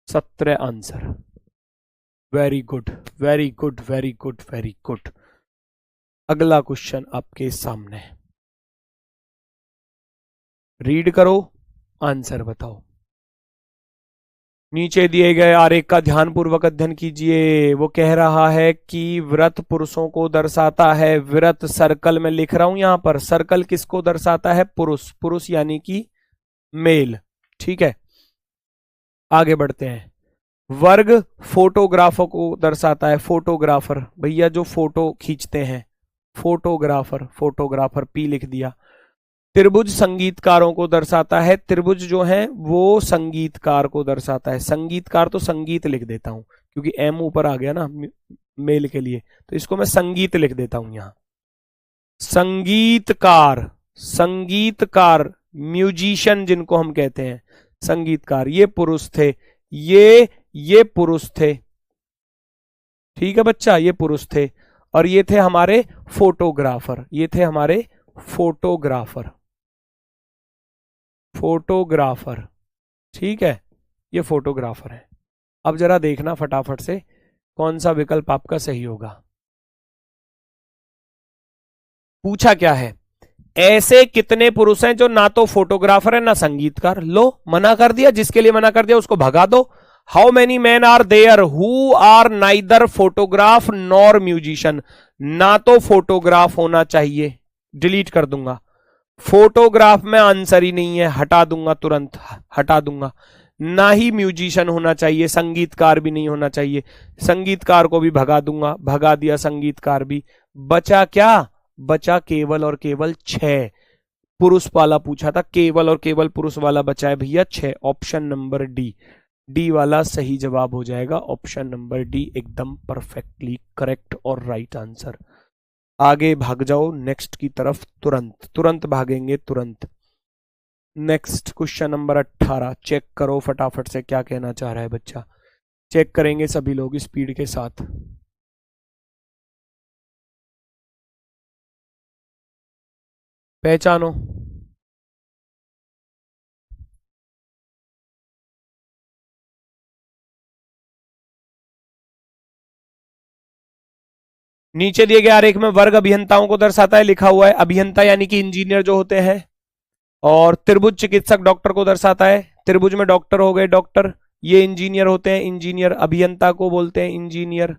17 answer. Very good very good very good very good. अगला क्वेश्चन आपके सामने, रीड करो, आंसर बताओ। नीचे दिए गए आरेख का ध्यानपूर्वक अध्ययन कीजिए। वो कह रहा है कि व्रत पुरुषों को दर्शाता है। व्रत सर्कल में लिख रहा हूं यहां पर, सर्कल किसको दर्शाता है, पुरुष, पुरुष यानी कि मेल, ठीक है। आगे बढ़ते हैं। वर्ग फोटोग्राफर को दर्शाता है, फोटोग्राफर भैया जो फोटो खींचते हैं, फोटोग्राफर, फोटोग्राफर पी लिख दिया। त्रिभुज संगीतकारों को दर्शाता है, त्रिभुज जो है वो संगीतकार को दर्शाता है। संगीतकार तो संगीत लिख देता हूं क्योंकि एम ऊपर आ गया ना मेल के लिए, तो इसको मैं संगीत लिख देता हूं यहां। संगीतकार, संगीतकार म्यूजिशियन जिनको हम कहते हैं संगीतकार, ये पुरुष थे, ये पुरुष थे, ठीक है बच्चा, ये पुरुष थे। और ये थे हमारे फोटोग्राफर, ये थे हमारे फोटोग्राफर, फोटोग्राफर, ठीक है, ये फोटोग्राफर है। अब जरा देखना फटाफट से कौन सा विकल्प आपका सही होगा। पूछा क्या है, ऐसे कितने पुरुष हैं जो ना तो फोटोग्राफर है ना संगीतकार। लो मना कर दिया, जिसके लिए मना कर दिया उसको भगा दो। How many man are there who are neither photograph nor musician. ना तो फोटोग्राफ होना चाहिए, डिलीट कर दूंगा। फोटोग्राफ में आंसर ही नहीं है, हटा दूंगा, तुरंत हटा दूंगा। ना ही म्यूजिशियन होना चाहिए, संगीतकार भी नहीं होना चाहिए, संगीतकार को भी भगा दूंगा, भगा दिया संगीतकार भी। बचा क्या, बचा केवल और केवल 6। पुरुष वाला पूछा था, केवल और केवल पुरुष वाला बचा है भैया 6। ऑप्शन नंबर डी, डी वाला सही जवाब हो जाएगा। ऑप्शन नंबर डी एकदम परफेक्टली करेक्ट और राइट आंसर। आगे भाग जाओ नेक्स्ट की तरफ, तुरंत तुरंत भागेंगे, तुरंत। नेक्स्ट क्वेश्चन नंबर 18, चेक करो फटाफट से क्या कहना चाह रहा है बच्चा। चेक करेंगे सभी लोग स्पीड के साथ। पहचानो, नीचे दिए गए आरेख में वर्ग अभियंताओं को दर्शाता है, लिखा हुआ है अभियंता यानी कि इंजीनियर जो होते हैं। और त्रिभुज चिकित्सक डॉक्टर को दर्शाता है, त्रिभुज में डॉक्टर हो गए डॉक्टर, ये इंजीनियर होते हैं इंजीनियर, अभियंता को बोलते हैं इंजीनियर,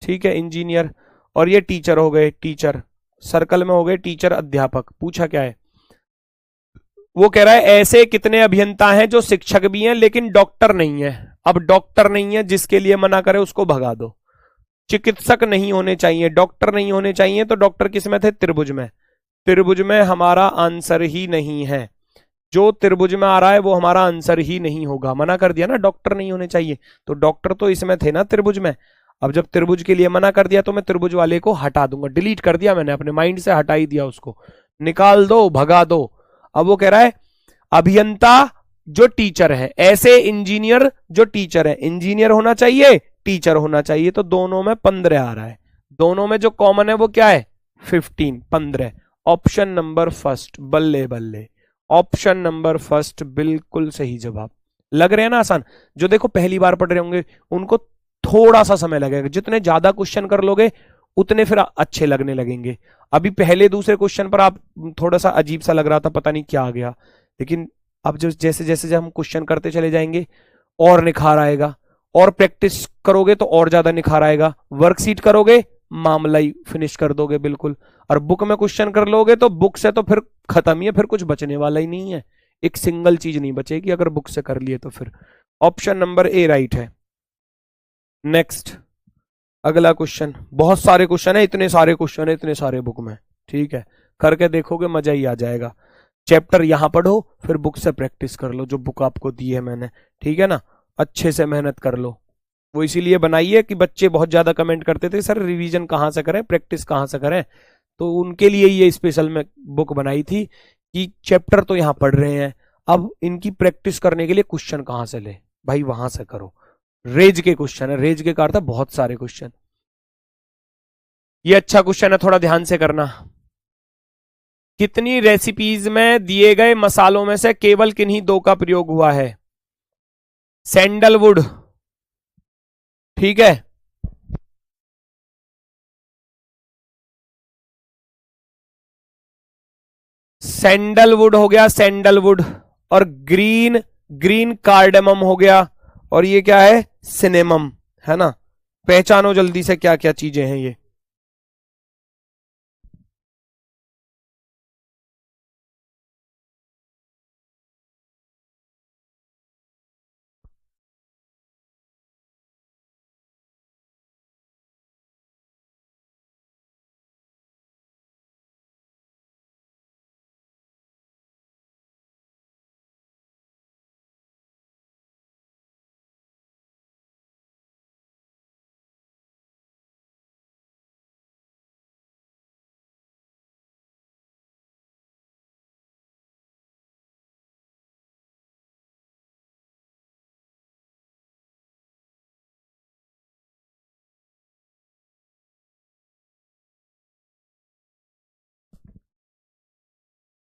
ठीक है इंजीनियर। और ये टीचर हो गए, टीचर सर्कल में हो गए टीचर अध्यापक। पूछा क्या है, वो कह रहा है ऐसे कितने अभियंता हैं जो शिक्षक भी हैं लेकिन डॉक्टर नहीं है। अब डॉक्टर नहीं है, जिसके लिए मना करे उसको भगा दो। चिकित्सक नहीं होने चाहिए, डॉक्टर नहीं होने चाहिए, तो डॉक्टर किस में थे, त्रिभुज में। त्रिभुज में हमारा आंसर ही नहीं है, जो त्रिभुज में आ रहा है वो हमारा आंसर ही नहीं होगा। मना कर दिया ना, डॉक्टर नहीं होने चाहिए, तो डॉक्टर तो इसमें थे ना त्रिभुज में। अब जब त्रिभुज के लिए मना कर दिया तो मैं त्रिभुज वाले को हटा दूंगा, डिलीट कर दिया मैंने, अपने माइंड से हटा ही दिया उसको, निकाल दो, भगा दो। अब वो कह रहा है अभियंता जो टीचर है, ऐसे इंजीनियर जो टीचर है, इंजीनियर होना चाहिए टीचर होना चाहिए, तो दोनों में 15 आ रहा है। दोनों में जो कॉमन है वो क्या है, 15, 15। ऑप्शन नंबर फर्स्ट, बल्ले बल्ले, ऑप्शन नंबर फर्स्ट बिल्कुल सही जवाब। लग रहे हैं ना आसान, जो देखो पहली बार पढ़ रहे होंगे उनको थोड़ा सा समय लगेगा, जितने ज्यादा क्वेश्चन कर लोगे उतने फिर अच्छे लगने लगेंगे। अभी पहले दूसरे क्वेश्चन पर आप थोड़ा सा अजीब सा लग रहा था, पता नहीं क्या आ गया, लेकिन अब जो जैसे जैसे हम क्वेश्चन करते चले जाएंगे और निखार आएगा, और प्रैक्टिस करोगे तो और ज्यादा निखार आएगा। वर्कशीट करोगे मामला ही फिनिश कर दोगे बिल्कुल, और बुक में क्वेश्चन कर लोगे तो बुक से तो फिर खत्म ही है, फिर कुछ बचने वाला ही नहीं है, एक सिंगल चीज नहीं बचेगी अगर बुक से कर लिए तो। फिर ऑप्शन नंबर ए राइट है। नेक्स्ट अगला क्वेश्चन, बहुत सारे क्वेश्चन है, इतने सारे क्वेश्चन है इतने सारे बुक में, ठीक है, करके देखोगे मजा ही आ जाएगा। चैप्टर यहां पढ़ो, फिर बुक से प्रैक्टिस कर लो, जो बुक आपको दी है मैंने, ठीक है ना। अच्छे से मेहनत कर लो। वो इसीलिए बनाई है कि बच्चे बहुत ज्यादा कमेंट करते थे सर रिवीजन कहाँ से करें, प्रैक्टिस कहाँ से करें, तो उनके लिए ये स्पेशल में बुक बनाई थी कि चैप्टर तो यहाँ पढ़ रहे हैं, अब इनकी प्रैक्टिस करने के लिए क्वेश्चन कहाँ से ले, भाई वहां से करो। रेज के क्वेश्चन है, रेज के का अर्थ है बहुत सारे क्वेश्चन। ये अच्छा क्वेश्चन है, थोड़ा ध्यान से करना। कितनी रेसिपीज में दिए गए मसालों में से केवल किन्हीं दो का प्रयोग हुआ है? सैंडलवुड, ठीक है, सैंडलवुड हो गया, सैंडलवुड, और ग्रीन ग्रीन कार्डेमम हो गया, और ये क्या है, सिनेमम, है ना। पहचानो जल्दी से क्या क्या चीजें हैं ये।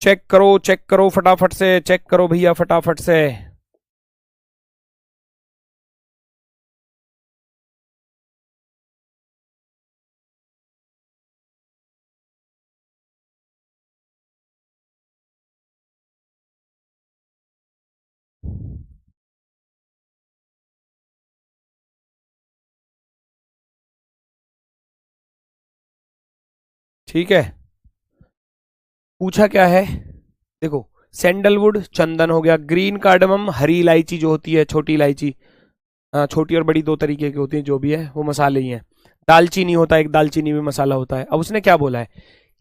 चेक करो फटाफट से, चेक करो भैया फटाफट से। ठीक है, पूछा क्या है, देखो सैंडलवुड चंदन हो गया, ग्रीन कार्डमम हरी इलायची जो होती है, छोटी इलायची, छोटी और बड़ी दो तरीके की होती है, जो भी है वो मसाले ही हैं। दालचीनी होता है, एक दालचीनी भी मसाला होता है। अब उसने क्या बोला है,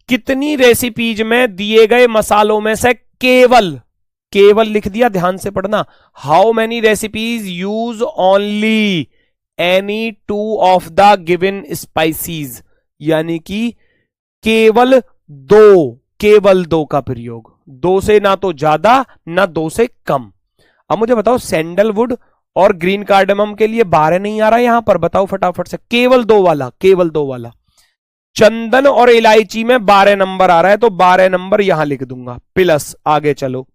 कितनी रेसिपीज में दिए गए मसालों में से केवल, केवल लिख दिया, ध्यान से पढ़ना, how many recipes use only any two of the given species, यानी कि केवल दो, केवल दो का प्रयोग, दो से ना तो ज्यादा ना दो से कम। अब मुझे बताओ सैंडलवुड और ग्रीन कार्डेमम के लिए 12 नहीं आ रहा यहां पर, बताओ फटाफट से, केवल दो वाला, केवल दो वाला। चंदन और इलायची में 12 नंबर आ रहा है, तो 12 नंबर यहां लिख दूंगा प्लस, आगे चलो।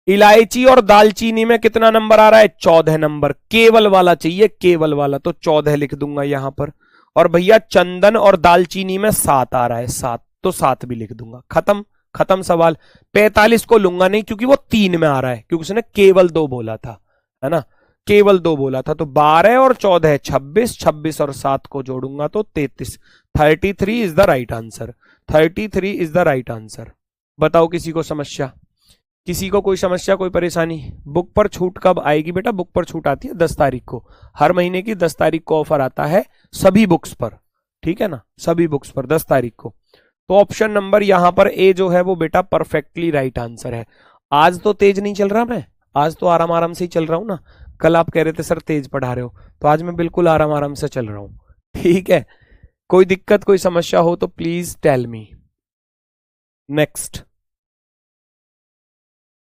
इलायची और दालचीनी में कितना नंबर आ रहा है, 14 नंबर, केवल वाला चाहिए, केवल वाला, तो 14 लिख दूंगा यहां पर। और भैया चंदन और दालचीनी में 7 आ रहा है, 7, तो 7 भी लिख दूंगा। खत्म, खत्म सवाल। 45 को लूंगा नहीं क्योंकि वो 3 में आ रहा है, क्योंकि उसने केवल 2 बोला था, है ना, केवल 2 बोला था। तो 12 और 14 26, 26 और 7 को जोड़ूंगा तो 33, 33 is the right answer, 33 is the right answer. बताओ किसी को समस्या, किसी को कोई समस्या, कोई परेशानी? बुक पर छूट कब आएगी बेटा? बुक पर छूट आती है 10 तारीख को, हर महीने की 10 तारीख को ऑफर आता है सभी बुक्स पर, ठीक है ना, सभी बुक्स पर 10 तारीख को। तो ऑप्शन नंबर यहां पर ए जो है वो बेटा परफेक्टली राइट आंसर है। आज तो तेज नहीं चल रहा मैं, आज तो आराम आराम से ही चल रहा हूं ना। कल आप कह रहे थे सर तेज पढ़ा रहे हो, तो आज मैं बिल्कुल आराम आराम से चल रहा हूं, ठीक है। कोई दिक्कत कोई समस्या हो तो प्लीज टेल मी। नेक्स्ट,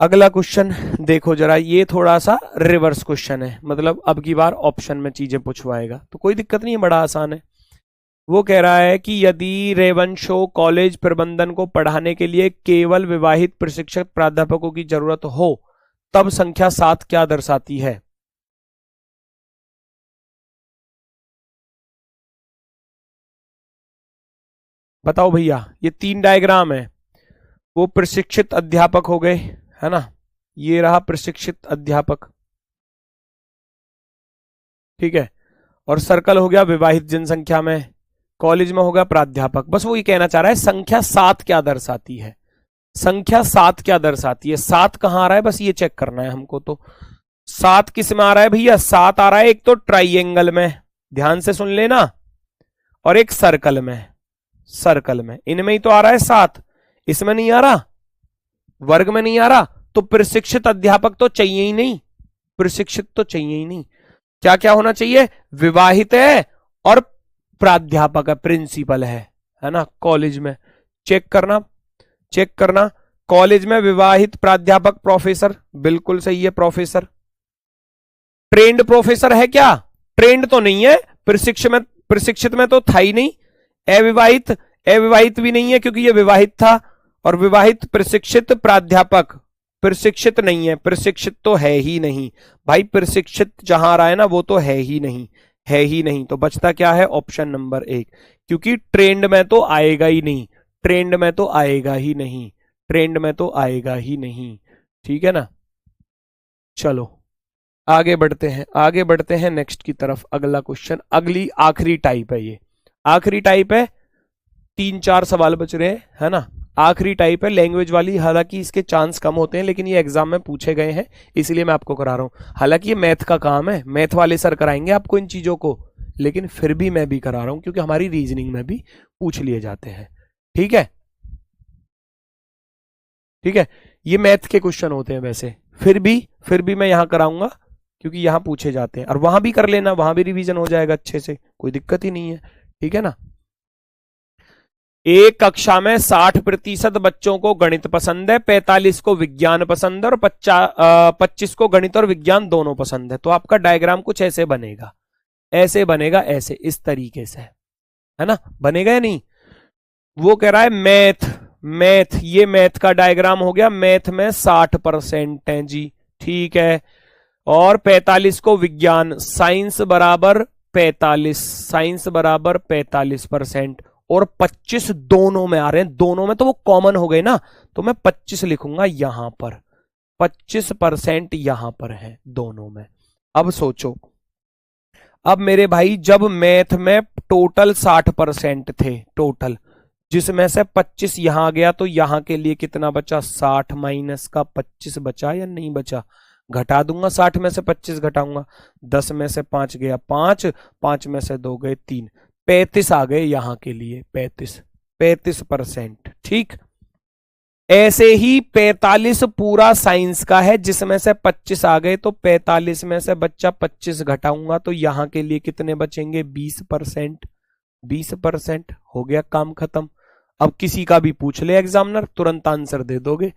अगला क्वेश्चन देखो जरा, ये थोड़ा सा रिवर्स क्वेश्चन है, मतलब अब की बार ऑप्शन में चीजें पूछवाएगा, तो कोई दिक्कत नहीं है, बड़ा आसान है। वो कह रहा है कि यदि रेवंशो कॉलेज प्रबंधन को पढ़ाने के लिए केवल विवाहित प्रशिक्षक प्राध्यापकों की जरूरत हो, तब संख्या 7 क्या दर्शाती है? बताओ भैया, ये 3 डायग्राम है, वो प्रशिक्षित अध्यापक हो गए, है ना, ये रहा प्रशिक्षित अध्यापक, ठीक है, और सर्कल हो गया विवाहित जनसंख्या में, कॉलेज में होगा प्राध्यापक। बस वो ये कहना चाह रहा है संख्या 7 क्या दर्शाती है, संख्या 7 क्या दर्शाती है, 7 कहां आ रहा है, बस ये चेक करना है हमको। तो 7 किस में आ रहा है भैया? 7 आ रहा है एक तो ट्राइएंगल में, ध्यान से सुन लेना, और एक सर्कल में, सर्कल में, इनमें ही तो आ रहा है 7, इसमें नहीं आ रहा, वर्ग में नहीं आ रहा तो प्रशिक्षित अध्यापक तो चाहिए ही नहीं, प्रशिक्षित तो चाहिए ही नहीं। क्या क्या होना चाहिए? विवाहित है और प्राध्यापक है, प्रिंसिपल है ना। कॉलेज में चेक करना, चेक करना, कॉलेज में विवाहित प्राध्यापक प्रोफेसर, बिल्कुल सही है प्रोफेसर। ट्रेंड प्रोफेसर है क्या? ट्रेंड तो नहीं है, प्रशिक्षित में तो था ही नहीं। अविवाहित, अविवाहित भी नहीं है क्योंकि ये विवाहित था। और विवाहित प्रशिक्षित प्राध्यापक, प्रशिक्षित नहीं है, प्रशिक्षित तो है ही नहीं भाई, प्रशिक्षित जहां आ रहा है ना वो तो है ही नहीं, है ही नहीं। तो बचता क्या है? ऑप्शन नंबर 1, क्योंकि ट्रेंड में तो आएगा ही नहीं, ट्रेंड में तो आएगा ही नहीं, ट्रेंड में तो आएगा ही नहीं। ठीक है ना। चलो आगे बढ़ते हैं, आगे बढ़ते हैं नेक्स्ट की तरफ। अगला क्वेश्चन, अगली आखिरी टाइप है, ये आखिरी टाइप है। 3-4 सवाल बच रहे हैं, है ना। आखिरी टाइप है लैंग्वेज वाली, हालांकि इसके चांस कम होते हैं लेकिन ये एग्जाम में पूछे गए हैं इसलिए मैं आपको करा रहा हूं। हालांकि ये मैथ का काम है, मैथ वाले सर कराएंगे आपको इन चीजों को, लेकिन फिर भी मैं भी करा रहा हूं क्योंकि हमारी रीजनिंग में भी पूछ लिए जाते हैं। ठीक है, ठीक है, ये मैथ के क्वेश्चन होते हैं वैसे, फिर भी मैं यहां कराऊंगा क्योंकि यहां पूछे जाते हैं। और वहां भी कर लेना, वहां भी रिवीजन हो जाएगा अच्छे से, कोई दिक्कत ही नहीं है। ठीक है ना। एक कक्षा में 60% बच्चों को गणित पसंद है, 45 को विज्ञान पसंद है और 25 को गणित और विज्ञान दोनों पसंद है। तो आपका डायग्राम कुछ ऐसे बनेगा, ऐसे बनेगा, ऐसे इस तरीके से, है ना। बनेगा या नहीं? वो कह रहा है मैथ, मैथ, ये मैथ का डायग्राम हो गया। मैथ में 60% है जी, ठीक है। और 45 को विज्ञान, साइंस बराबर 45, साइंस बराबर 45%। और 25 दोनों में आ रहे हैं, दोनों में तो वो कॉमन हो गए ना, तो मैं 25 लिखूंगा यहां पर, 25% यहां पर है दोनों में। अब सोचो, अब मेरे भाई जब मैथ में टोटल 60% थे टोटल, जिसमें से 25 यहां आ गया, तो यहां के लिए कितना बचा? 60 माइनस का 25 बचा या नहीं बचा? घटा दूंगा, 60 में से 25 घटाऊंगा, 10 में से 5 गया 5, 5 में से 2 गए 3, 35 आ गए यहां के लिए, 35%। ठीक, ऐसे ही 45 पूरा साइंस का है जिसमें से 25 आ गए, तो 45 में से बच्चा 25 घटाऊंगा तो यहां के लिए कितने बचेंगे? 20%। 20% हो गया, काम खत्म। अब किसी का भी पूछ ले एग्जामिनर, तुरंत आंसर दे दोगे।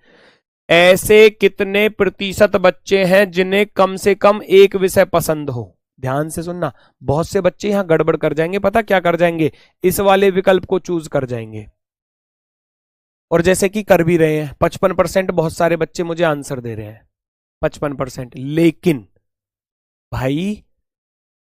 ऐसे कितने प्रतिशत बच्चे हैं जिन्हें कम से कम एक विषय पसंद हो? ध्यान से सुनना, बहुत से बच्चे यहां गड़बड़ कर जाएंगे, पता क्या कर जाएंगे? इस वाले विकल्प को चूज कर जाएंगे, और जैसे कि कर भी रहे हैं। 55% बहुत सारे बच्चे मुझे आंसर दे रहे हैं, 55%। लेकिन भाई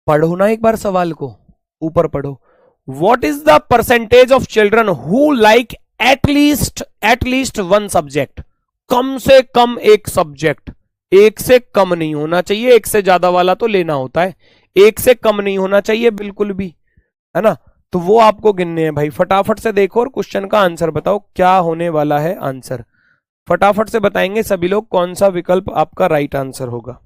पढ़ो ना एक बार सवाल को, ऊपर पढ़ो। What is the percentage of children who like at least one subject? कम से कम एक सब्जेक्ट, एक से कम नहीं होना चाहिए, एक से ज्यादा वाला तो लेना होता है, एक से कम नहीं होना चाहिए बिल्कुल भी, है ना। तो वो आपको गिनने हैं भाई। फटाफट से देखो और क्वेश्चन का आंसर बताओ क्या होने वाला है आंसर। फटाफट से बताएंगे सभी लोग कौन सा विकल्प आपका राइट आंसर होगा।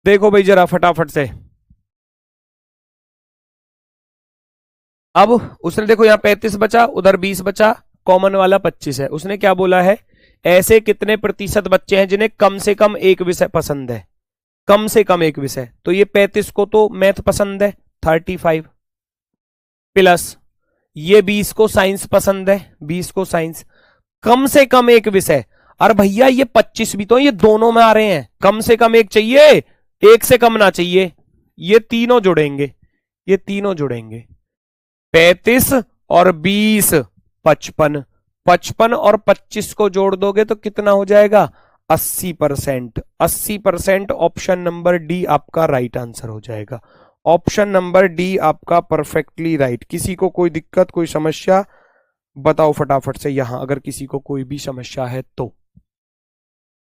देखो भाई जरा फटाफट से। अब उसने देखो यहां 35 बचा, उधर 20 बचा, कॉमन वाला 25 है। उसने क्या बोला है? ऐसे कितने प्रतिशत बच्चे हैं जिन्हें कम से कम एक विषय पसंद है? कम से कम एक विषय, तो ये 35 को तो मैथ पसंद है 35, प्लस ये 20 को साइंस पसंद है, 20 को साइंस, कम से कम एक विषय। और भैया ये 25 भी तो ये दोनों में आ रहे हैं, कम से कम एक चाहिए, एक से कम ना चाहिए। ये तीनों जुड़ेंगे, ये तीनों जुड़ेंगे, 35 और 20 55, 55 और 25 को जोड़ दोगे तो कितना हो जाएगा? 80%। 80% ऑप्शन नंबर डी आपका राइट आंसर हो जाएगा। ऑप्शन नंबर डी आपका परफेक्टली राइट। किसी को कोई दिक्कत, कोई समस्या बताओ फटाफट से यहां, अगर किसी को कोई भी समस्या है तो।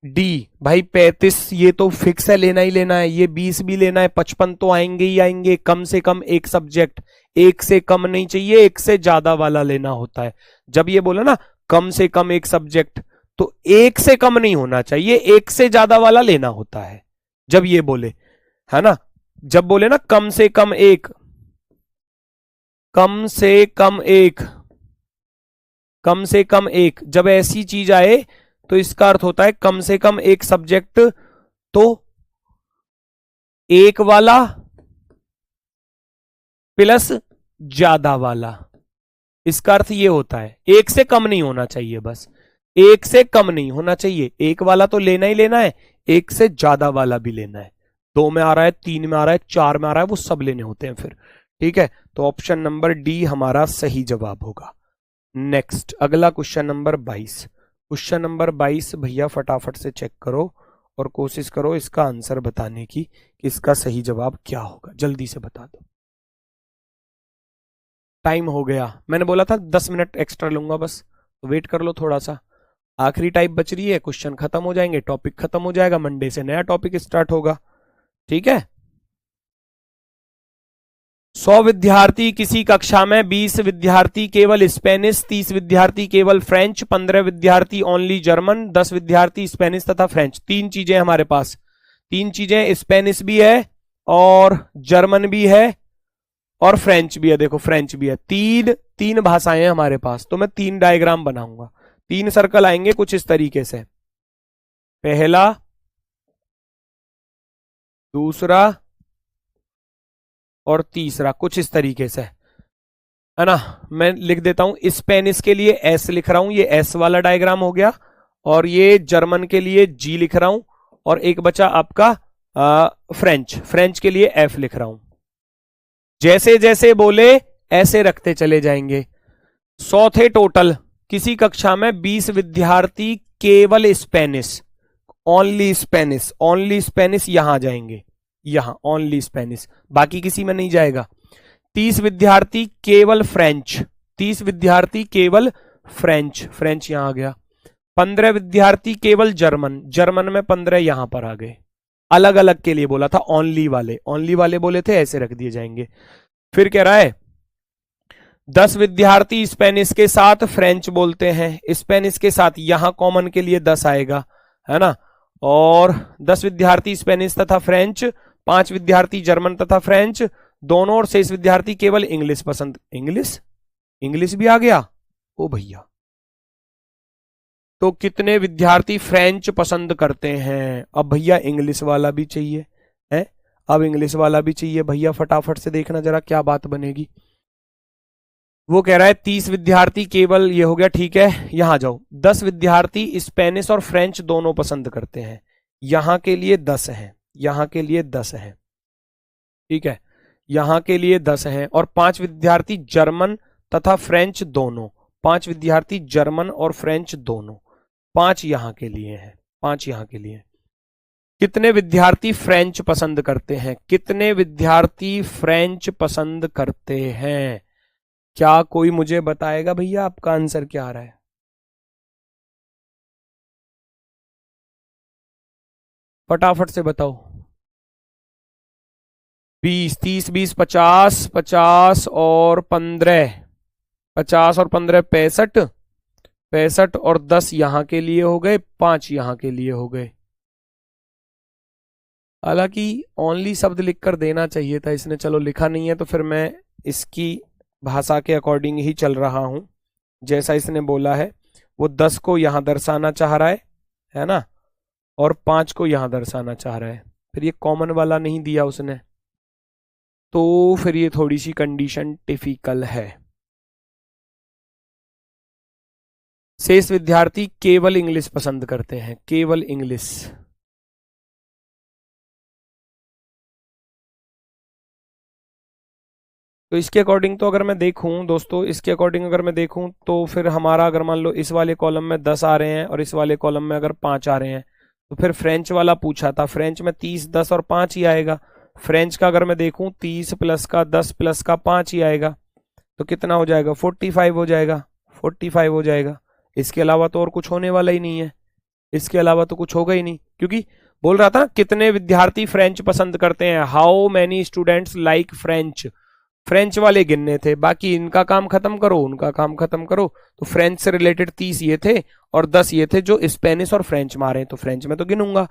डी भाई 35 ये तो फिक्स है, लेना ही लेना है। ये 20 भी लेना है, 55 तो आएंगे ही आएंगे। कम से कम एक सब्जेक्ट, एक से कम नहीं चाहिए, एक से ज्यादा वाला लेना होता है। जब ये बोला ना कम से कम एक सब्जेक्ट, तो एक से कम नहीं होना चाहिए, एक से ज्यादा वाला लेना होता है जब ये बोले, है ना। जब बोले ना कम से कम एक, कम से कम एक, कम से कम एक, जब ऐसी चीज आए तो इसका अर्थ होता है कम से कम एक सब्जेक्ट, तो एक वाला प्लस ज्यादा वाला, इसका अर्थ ये होता है। एक से कम नहीं होना चाहिए, बस एक से कम नहीं होना चाहिए। एक वाला तो लेना ही लेना है, एक से ज्यादा वाला भी लेना है। 2 में आ रहा है, 3 में आ रहा है, 4 में आ रहा है, वो सब लेने होते हैं फिर। ठीक है, तो ऑप्शन नंबर डी हमारा सही जवाब होगा। नेक्स्ट अगला क्वेश्चन नंबर 22। क्वेश्चन नंबर 22 भैया फटाफट से चेक करो और कोशिश करो इसका आंसर बताने की कि इसका सही जवाब क्या होगा। जल्दी से बता दो, टाइम हो गया। मैंने बोला था 10 मिनट एक्स्ट्रा लूंगा, बस तो वेट कर लो थोड़ा सा। आखिरी टाइप बच रही है, क्वेश्चन खत्म हो जाएंगे, टॉपिक खत्म हो जाएगा, मंडे से नया टॉपिक स्टार्ट होगा। ठीक है, 100 विद्यार्थी किसी कक्षा में, 20 विद्यार्थी केवल स्पेनिश, 30 विद्यार्थी केवल फ्रेंच, 15 विद्यार्थी ओनली जर्मन, 10 विद्यार्थी स्पेनिश तथा फ्रेंच। तीन चीजें हमारे पास, तीन चीजें, स्पेनिश भी है और जर्मन भी है और फ्रेंच भी है। देखो फ्रेंच भी है, तीन भाषाएं हैं हमारे पास। तो मैं 3 डायग्राम बनाऊंगा, 3 सर्कल आएंगे कुछ इस तरीके से, पहला, दूसरा और तीसरा, कुछ इस तरीके से, है ना। मैं लिख देता हूं, स्पेनिश के लिए एस लिख रहा हूं, ये एस वाला डायग्राम हो गया, और ये जर्मन के लिए जी लिख रहा हूं, और एक बचा आपका फ्रेंच के लिए एफ लिख रहा हूं। जैसे जैसे बोले ऐसे रखते चले जाएंगे। 100 थे टोटल, किसी कक्षा में 20 विद्यार्थी केवल Spanish, only Spanish, only Spanish यहां आ जाएंगे, यहां ओनली स्पेनिश, बाकी किसी में नहीं जाएगा। 30 विद्यार्थी केवल फ्रेंच, 30 विद्यार्थी केवल फ्रेंच, फ्रेंच यहां आ गया। 15 विद्यार्थी केवल जर्मन, जर्मन में 15 यहां पर आ गए। अलग अलग के लिए बोला था, ओनली वाले बोले थे, ऐसे रख दिए जाएंगे। फिर कह रहा है 10 विद्यार्थी स्पेनिश के साथ फ्रेंच बोलते हैं, स्पेनिश के साथ यहां कॉमन के लिए 10 आएगा, है ना। और 10 विद्यार्थी स्पेनिश तथा फ्रेंच, 5 विद्यार्थी जर्मन तथा फ्रेंच दोनों, और 6 विद्यार्थी केवल इंग्लिश पसंद। इंग्लिश भी आ गया ओ भैया। तो कितने विद्यार्थी फ्रेंच पसंद करते हैं? अब भैया इंग्लिश वाला भी चाहिए है, अब इंग्लिश वाला भी चाहिए भैया। फटाफट से देखना जरा क्या बात बनेगी। वो कह रहा है 30 विद्यार्थी केवल, ये हो गया ठीक है, यहां जाओ। 10 विद्यार्थी स्पेनिश और फ्रेंच दोनों पसंद करते हैं, यहां के लिए 10 हैं, यहां के लिए 10 हैं, ठीक है, यहां के लिए 10 हैं। और 5 विद्यार्थी जर्मन तथा फ्रेंच दोनों, 5 विद्यार्थी जर्मन और फ्रेंच दोनों, 5 यहां के लिए हैं, 5 यहां के लिए। कितने विद्यार्थी फ्रेंच पसंद करते हैं? कितने विद्यार्थी फ्रेंच पसंद करते हैं? क्या कोई मुझे बताएगा भैया आपका आंसर क्या आ रहा है? फटाफट से बताओ। 20, 30, 20, 50, 50 और 15, 50 और 15 65, 65 और 10 यहां के लिए हो गए, 5 यहां के लिए हो गए। हालांकि ओनली शब्द लिखकर देना चाहिए था इसने, चलो लिखा नहीं है तो फिर मैं इसकी भाषा के अकॉर्डिंग ही चल रहा हूं। जैसा इसने बोला है, वो 10 को यहां दर्शाना चाह रहा है ना, और 5 को यहां दर्शाना चाह रहा है। फिर ये कॉमन वाला नहीं दिया उसने, तो फिर ये थोड़ी सी कंडीशन टिपिकल है। शेष विद्यार्थी केवल इंग्लिश पसंद करते हैं, केवल इंग्लिश। तो इसके अकॉर्डिंग तो अगर मैं देखूं दोस्तों, इसके अकॉर्डिंग अगर मैं देखूं तो फिर हमारा, अगर मान लो इस वाले कॉलम में 10 आ रहे हैं और इस वाले कॉलम में अगर 5 आ रहे हैं, तो फिर फ्रेंच वाला पूछा था, फ्रेंच में 30, 10 और 5 ही आएगा। फ्रेंच का अगर मैं देखूं 30 प्लस का 10 प्लस का 5 ही आएगा, तो कितना हो जाएगा? 45 हो जाएगा, 45 हो जाएगा। इसके अलावा तो और कुछ होने वाला ही नहीं है। इसके अलावा तो कुछ होगा ही नहीं, क्योंकि बोल रहा था कितने विद्यार्थी फ्रेंच पसंद करते हैं, how many students like French, French वाले गिनने थे, बाकी इनका काम खत्म करो उनका काम खत्म करो। तो फ्रेंच से रिलेटेड 30 ये थे और 10 ये थे जो स्पेनिश और फ्रेंच मारे, तो फ्रेंच में तो गिनूंगा,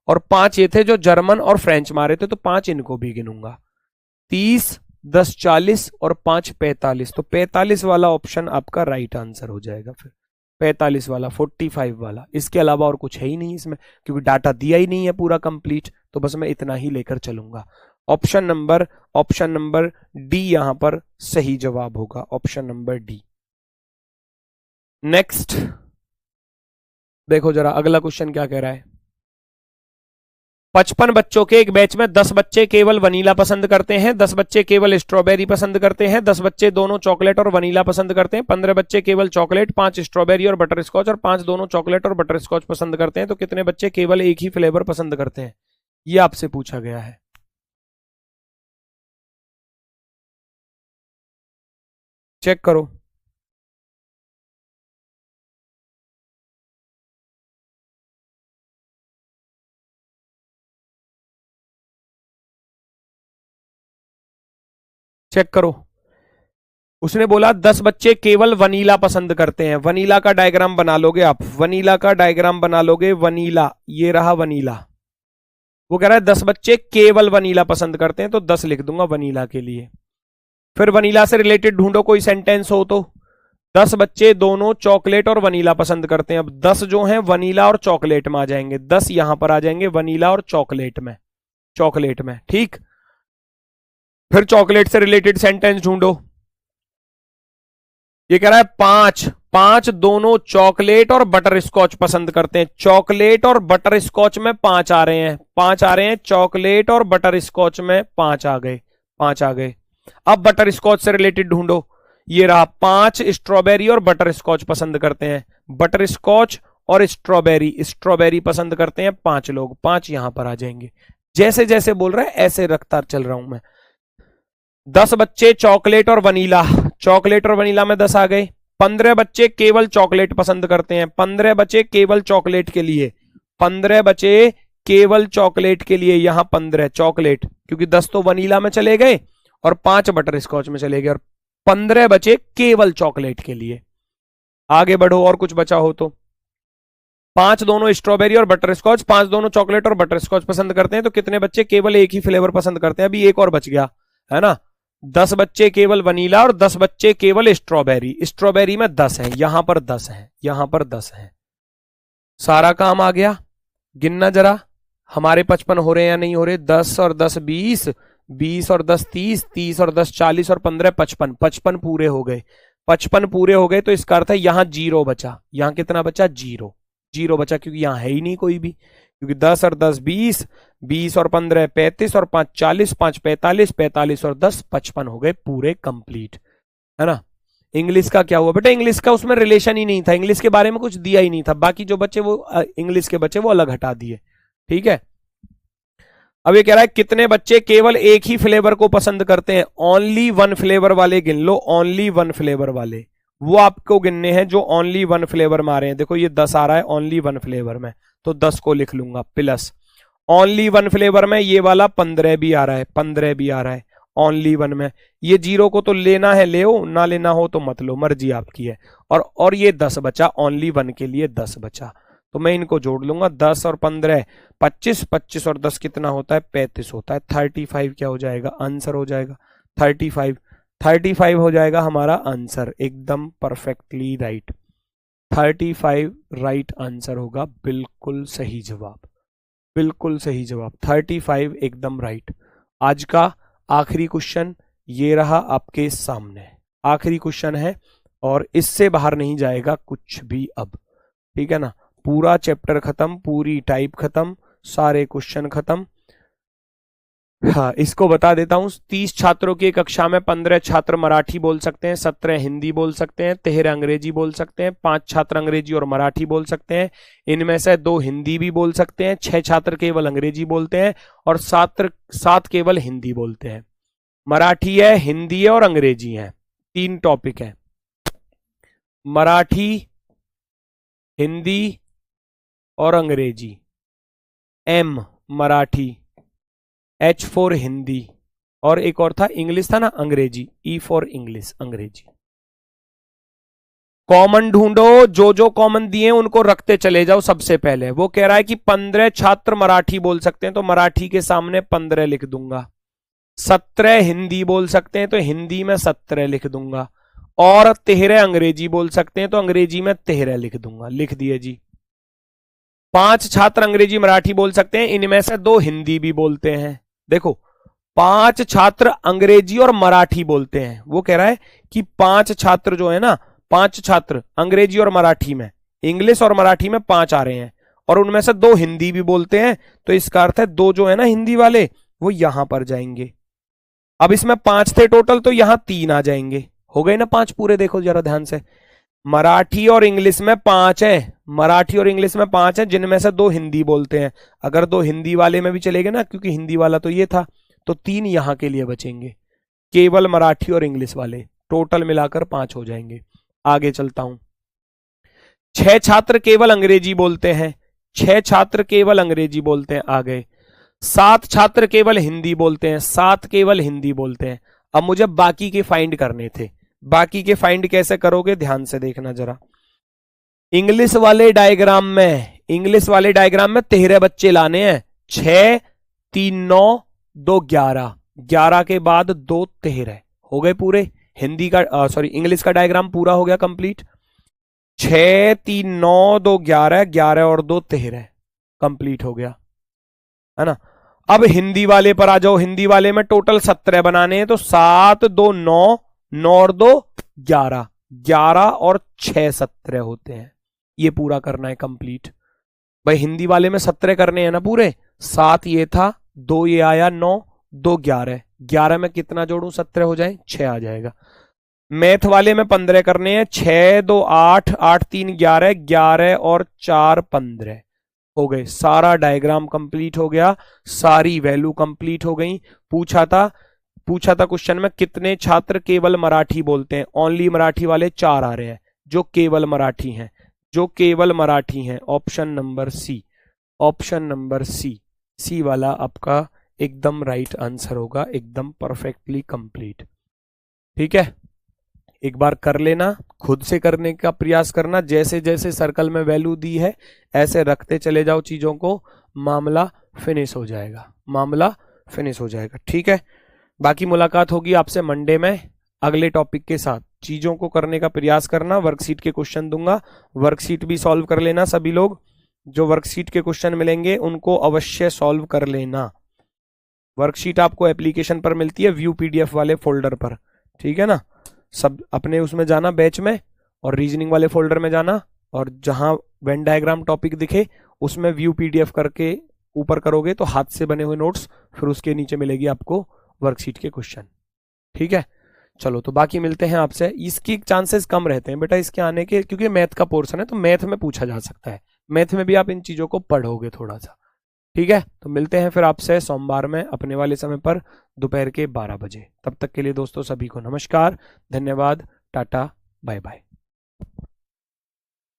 और 5 ये थे जो जर्मन और फ्रेंच मारे थे, तो 5 इनको भी गिनूंगा। 30, 10 40 और 5 45, तो 45 वाला ऑप्शन आपका राइट आंसर हो जाएगा फिर, 45 वाला, 45 वाला। इसके अलावा और कुछ है ही नहीं इसमें, क्योंकि डाटा दिया ही नहीं है पूरा कंप्लीट, तो बस मैं इतना ही लेकर चलूंगा। ऑप्शन नंबर डी यहां पर सही जवाब होगा, ऑप्शन नंबर डी। नेक्स्ट देखो जरा अगला क्वेश्चन क्या कह रहा है। 55 बच्चों के एक बैच में 10 बच्चे केवल वनीला पसंद करते हैं, 10 बच्चे केवल स्ट्रॉबेरी पसंद करते हैं, 10 बच्चे दोनों चॉकलेट और वनीला पसंद करते हैं, 15 बच्चे केवल चॉकलेट, 5 स्ट्रॉबेरी और बटर स्कॉच और 5 दोनों चॉकलेट और बटर स्कॉच पसंद करते हैं, तो कितने बच्चे केवल एक ही फ्लेवर पसंद करते हैं, ये आपसे पूछा गया है। चेक करो। चेक करो। उसने बोला 10 बच्चे केवल वनीला पसंद करते हैं, वनीला का डायग्राम बना लोगे आप, वनीला का डायग्राम बना लोगे, वनीला, ये रहा वनीला। वो कह रहा है 10 बच्चे केवल वनीला पसंद करते हैं, तो 10 लिख दूंगा वनीला के लिए। फिर वनीला से रिलेटेड ढूंढो कोई सेंटेंस हो तो। 10 बच्चे दोनों चॉकलेट और वनीला पसंद करते हैं, अब 10 जो हैं वनीला और चॉकलेट में आ जाएंगे, 10 यहां पर आ जाएंगे वनीला और चॉकलेट में, चॉकलेट में, ठीक। फिर चॉकलेट से रिलेटेड सेंटेंस ढूंढो। ये कह रहा है 5 दोनों चॉकलेट और बटर स्कॉच पसंद करते हैं, चॉकलेट और बटर स्कॉच में 5 आ रहे हैं, 5 आ रहे हैं, चॉकलेट और बटर स्कॉच में 5 आ गए, 5 आ गए। अब बटर स्कॉच से रिलेटेड ढूंढो। ये रहा 5 स्ट्रॉबेरी और बटर स्कॉच पसंद करते हैं, बटर स्कॉच और स्ट्रॉबेरी, स्ट्रॉबेरी पसंद करते हैं 5 लोग, 5 यहां पर आ जाएंगे। जैसे जैसे बोल रहे हैं ऐसे रखता चल रहा हूं मैं। 10 बच्चे चॉकलेट और वनीला, चॉकलेट और वनीला में 10 आ गए। 15 बच्चे केवल चॉकलेट पसंद करते हैं, 15 बच्चे केवल चॉकलेट के लिए, 15 बच्चे केवल चॉकलेट के लिए, यहां 15 चॉकलेट, क्योंकि 10 तो वनीला में चले गए और 5 बटर स्कॉच में चले गए, और 15 बचे केवल चॉकलेट के लिए। आगे बढ़ो और कुछ बचा हो तो। 5 दोनों स्ट्रॉबेरी और बटर स्कॉच, 5 दोनों चॉकलेट और बटर स्कॉच पसंद करते हैं, तो कितने बच्चे केवल एक ही फ्लेवर पसंद करते हैं, अभी एक और बच गया है ना। 10 बच्चे केवल वनीला और 10 बच्चे केवल स्ट्रॉबेरी, स्ट्रॉबेरी में 10 है, यहां पर 10 है, यहां पर 10 है। सारा काम आ गया। गिनना जरा हमारे 55 हो रहे हैं या नहीं हो रहे। 10 और 10 20, 20 और 10 30, 30 और 10 40 और 15 55, 55 पूरे हो गए, 55 पूरे हो गए, तो इसका अर्थ है यहां 0 बचा, यहां कितना बचा 0, 0 बचा, क्योंकि यहां है ही नहीं कोई भी, क्योंकि 10 और 10 20, 20 और 15 35 और 5 40, 5 45, 45 और 10 55 हो गए पूरे कंप्लीट, है ना। इंग्लिश का क्या हुआ बेटा, इंग्लिश का उसमें रिलेशन ही नहीं था, इंग्लिश के बारे में कुछ दिया ही नहीं था, बाकी जो बच्चे वो इंग्लिश के बच्चे वो अलग हटा दिए, ठीक है। अब ये कह रहा है कितने बच्चे केवल एक ही फ्लेवर को पसंद करते हैं, ओनली वन फ्लेवर वाले गिन लो, ओनली वन फ्लेवर वाले, वो आपको गिनने हैं जो ओनली वन फ्लेवर में आ रहे हैं। देखो ये 10 आ रहा है ओनली वन फ्लेवर में, तो 10 को लिख लूंगा प्लस, ओनली वन फ्लेवर में ये वाला 15 भी आ रहा है, 15 भी आ रहा है ओनली वन में। ये 0 को तो लेना है ले, ना लेना हो तो मत लो, मर्जी आपकी है। और ये 10 बचा, ओनली वन के लिए 10 बचा, तो मैं इनको जोड़ लूंगा, 10 और 15 25, 25 और 10 कितना होता है 35 होता है, 35 क्या हो जाएगा आंसर हो जाएगा 35, 35 हो जाएगा हमारा आंसर, एकदम परफेक्टली राइट, 35 राइट आंसर होगा, बिल्कुल सही जवाब, बिल्कुल सही जवाब, 35 एकदम राइट। आज का आखिरी क्वेश्चन ये रहा आपके सामने, आखिरी क्वेश्चन है और इससे बाहर नहीं जाएगा कुछ भी अब, ठीक है ना। पूरा चैप्टर खत्म, पूरी टाइप खत्म, सारे क्वेश्चन खत्म। हाँ इसको बता देता हूं, 30 छात्रों की कक्षा में 15 छात्र मराठी बोल सकते हैं, 17 हिंदी बोल सकते हैं, 13 अंग्रेजी बोल सकते हैं, 5 छात्र अंग्रेजी और मराठी बोल सकते हैं, इनमें से 2 हिंदी भी बोल सकते हैं, 6 छात्र केवल अंग्रेजी बोलते हैं और 7 केवल हिंदी बोलते हैं। मराठी है, हिंदी है और अंग्रेजी है, 3 टॉपिक है, मराठी, हिंदी और अंग्रेजी, M Marathi, H for Hindi, और एक और था इंग्लिश था ना, अंग्रेजी, E फॉर इंग्लिश, अंग्रेजी। कॉमन ढूंढो, जो जो कॉमन दिए उनको रखते चले जाओ। सबसे पहले वो कह रहा है कि 15 छात्र मराठी बोल सकते हैं, तो मराठी के सामने 15 लिख दूंगा। 17 हिंदी बोल सकते हैं, तो हिंदी में 17 लिख दूंगा। और 13 अंग्रेजी बोल सकते हैं, तो अंग्रेजी में 13 लिख दूंगा। लिख दिए जी। 5 छात्र अंग्रेजी मराठी बोल सकते हैं, इनमें से 2 हिंदी भी बोलते हैं। देखो 5 छात्र अंग्रेजी और मराठी बोलते हैं। वो कह रहा है कि 5 छात्र जो है ना, 5 छात्र अंग्रेजी और मराठी में, इंग्लिश और मराठी में 5 आ रहे हैं, और उनमें से 2 हिंदी भी बोलते हैं। तो इसका अर्थ है 2 जो है ना हिंदी वाले, वो यहां पर जाएंगे। अब इसमें 5 थे टोटल, तो यहां 3 आ जाएंगे। हो गए ना 5 पूरे। देखो जरा ध्यान से, मराठी और इंग्लिश में 5 है, मराठी और इंग्लिश में 5 है, जिनमें से 2 हिंदी बोलते हैं। अगर 2 हिंदी वाले में भी चले गए ना, क्योंकि हिंदी वाला तो ये था, तो 3 यहां के लिए बचेंगे, केवल मराठी और इंग्लिश वाले। टोटल मिलाकर 5 हो जाएंगे। आगे चलता हूं। 6 छात्र केवल अंग्रेजी बोलते हैं, 6 छात्र केवल अंग्रेजी बोलते हैं। आ गए। 7 छात्र केवल हिंदी बोलते हैं, 7 केवल हिंदी बोलते हैं। अब मुझे बाकी के फाइंड करने थे। बाकी के फाइंड कैसे करोगे, ध्यान से देखना जरा। इंग्लिश वाले डायग्राम में, इंग्लिश वाले डायग्राम में 13 बच्चे लाने हैं। 6 3 9 2 11, 11 के बाद 2 13 हो गए पूरे। हिंदी का सॉरी इंग्लिश का डायग्राम पूरा हो गया कंप्लीट। 6 3 9 2 11, 11 और 2 13 कंप्लीट हो गया, है ना। अब हिंदी वाले पर आ जाओ। हिंदी वाले में टोटल 17 बनाने हैं, तो 7 2 9, 9 और 2 11, 11 और 6 17 होते हैं। ये पूरा करना है कंप्लीट। भाई हिंदी वाले में 17 करने हैं ना पूरे। 7 ये था, 2 ये आया, 9 2 11, 11 में कितना जोड़ूं 17 हो जाए, 6 आ जाएगा। मैथ वाले में 15 करने हैं। 6 2 8, 8 3 11, 11 और 4 15 हो गए। सारा डायग्राम कंप्लीट हो गया, सारी वैल्यू कंप्लीट हो गई। पूछा था क्वेश्चन में कितने छात्र केवल मराठी बोलते हैं। ओनली मराठी वाले 4 आ रहे हैं, जो केवल मराठी हैं, जो केवल मराठी हैं। Option number c, option number c, c वाला आपका एकदम राइट आंसर होगा, एकदम परफेक्टली कंप्लीट। ठीक है, एक बार कर लेना, खुद से करने का प्रयास करना। जैसे जैसे सर्कल में वैल्यू दी है ऐसे रखते चले जाओ चीजों को, मामला फिनिश हो जाएगा, मामला फिनिश हो जाएगा। ठीक है, बाकी मुलाकात होगी आपसे मंडे में अगले टॉपिक के साथ। चीजों को करने का प्रयास करना। वर्कशीट के क्वेश्चन दूंगा, वर्कशीट भी सॉल्व कर लेना। सभी लोग जो वर्कशीट के क्वेश्चन मिलेंगे उनको अवश्य सॉल्व कर लेना। वर्कशीट आपको एप्लीकेशन पर मिलती है, व्यू पीडीएफ वाले फोल्डर पर। ठीक है ना, सब अपने उसमें जाना बैच में, और रीजनिंग वाले फोल्डर में जाना, और जहां वेन डायग्राम टॉपिक दिखे उसमें व्यू पीडीएफ करके ऊपर करोगे तो हाथ से बने हुए नोट्स, फिर उसके नीचे मिलेगी आपको वर्कशीट के क्वेश्चन। ठीक है, चलो तो बाकी मिलते हैं आपसे। इसकी चांसेस कम रहते हैं बेटा इसके आने के, क्योंकि मैथ का पोर्शन है, तो मैथ में पूछा जा सकता है। मैथ में भी आप इन चीजों को पढ़ोगे थोड़ा सा। ठीक है, तो मिलते हैं फिर आपसे सोमवार में अपने वाले समय पर दोपहर के 12 बजे। तब तक के लिए दोस्तों सभी को नमस्कार, धन्यवाद, टाटा, बाय बाय।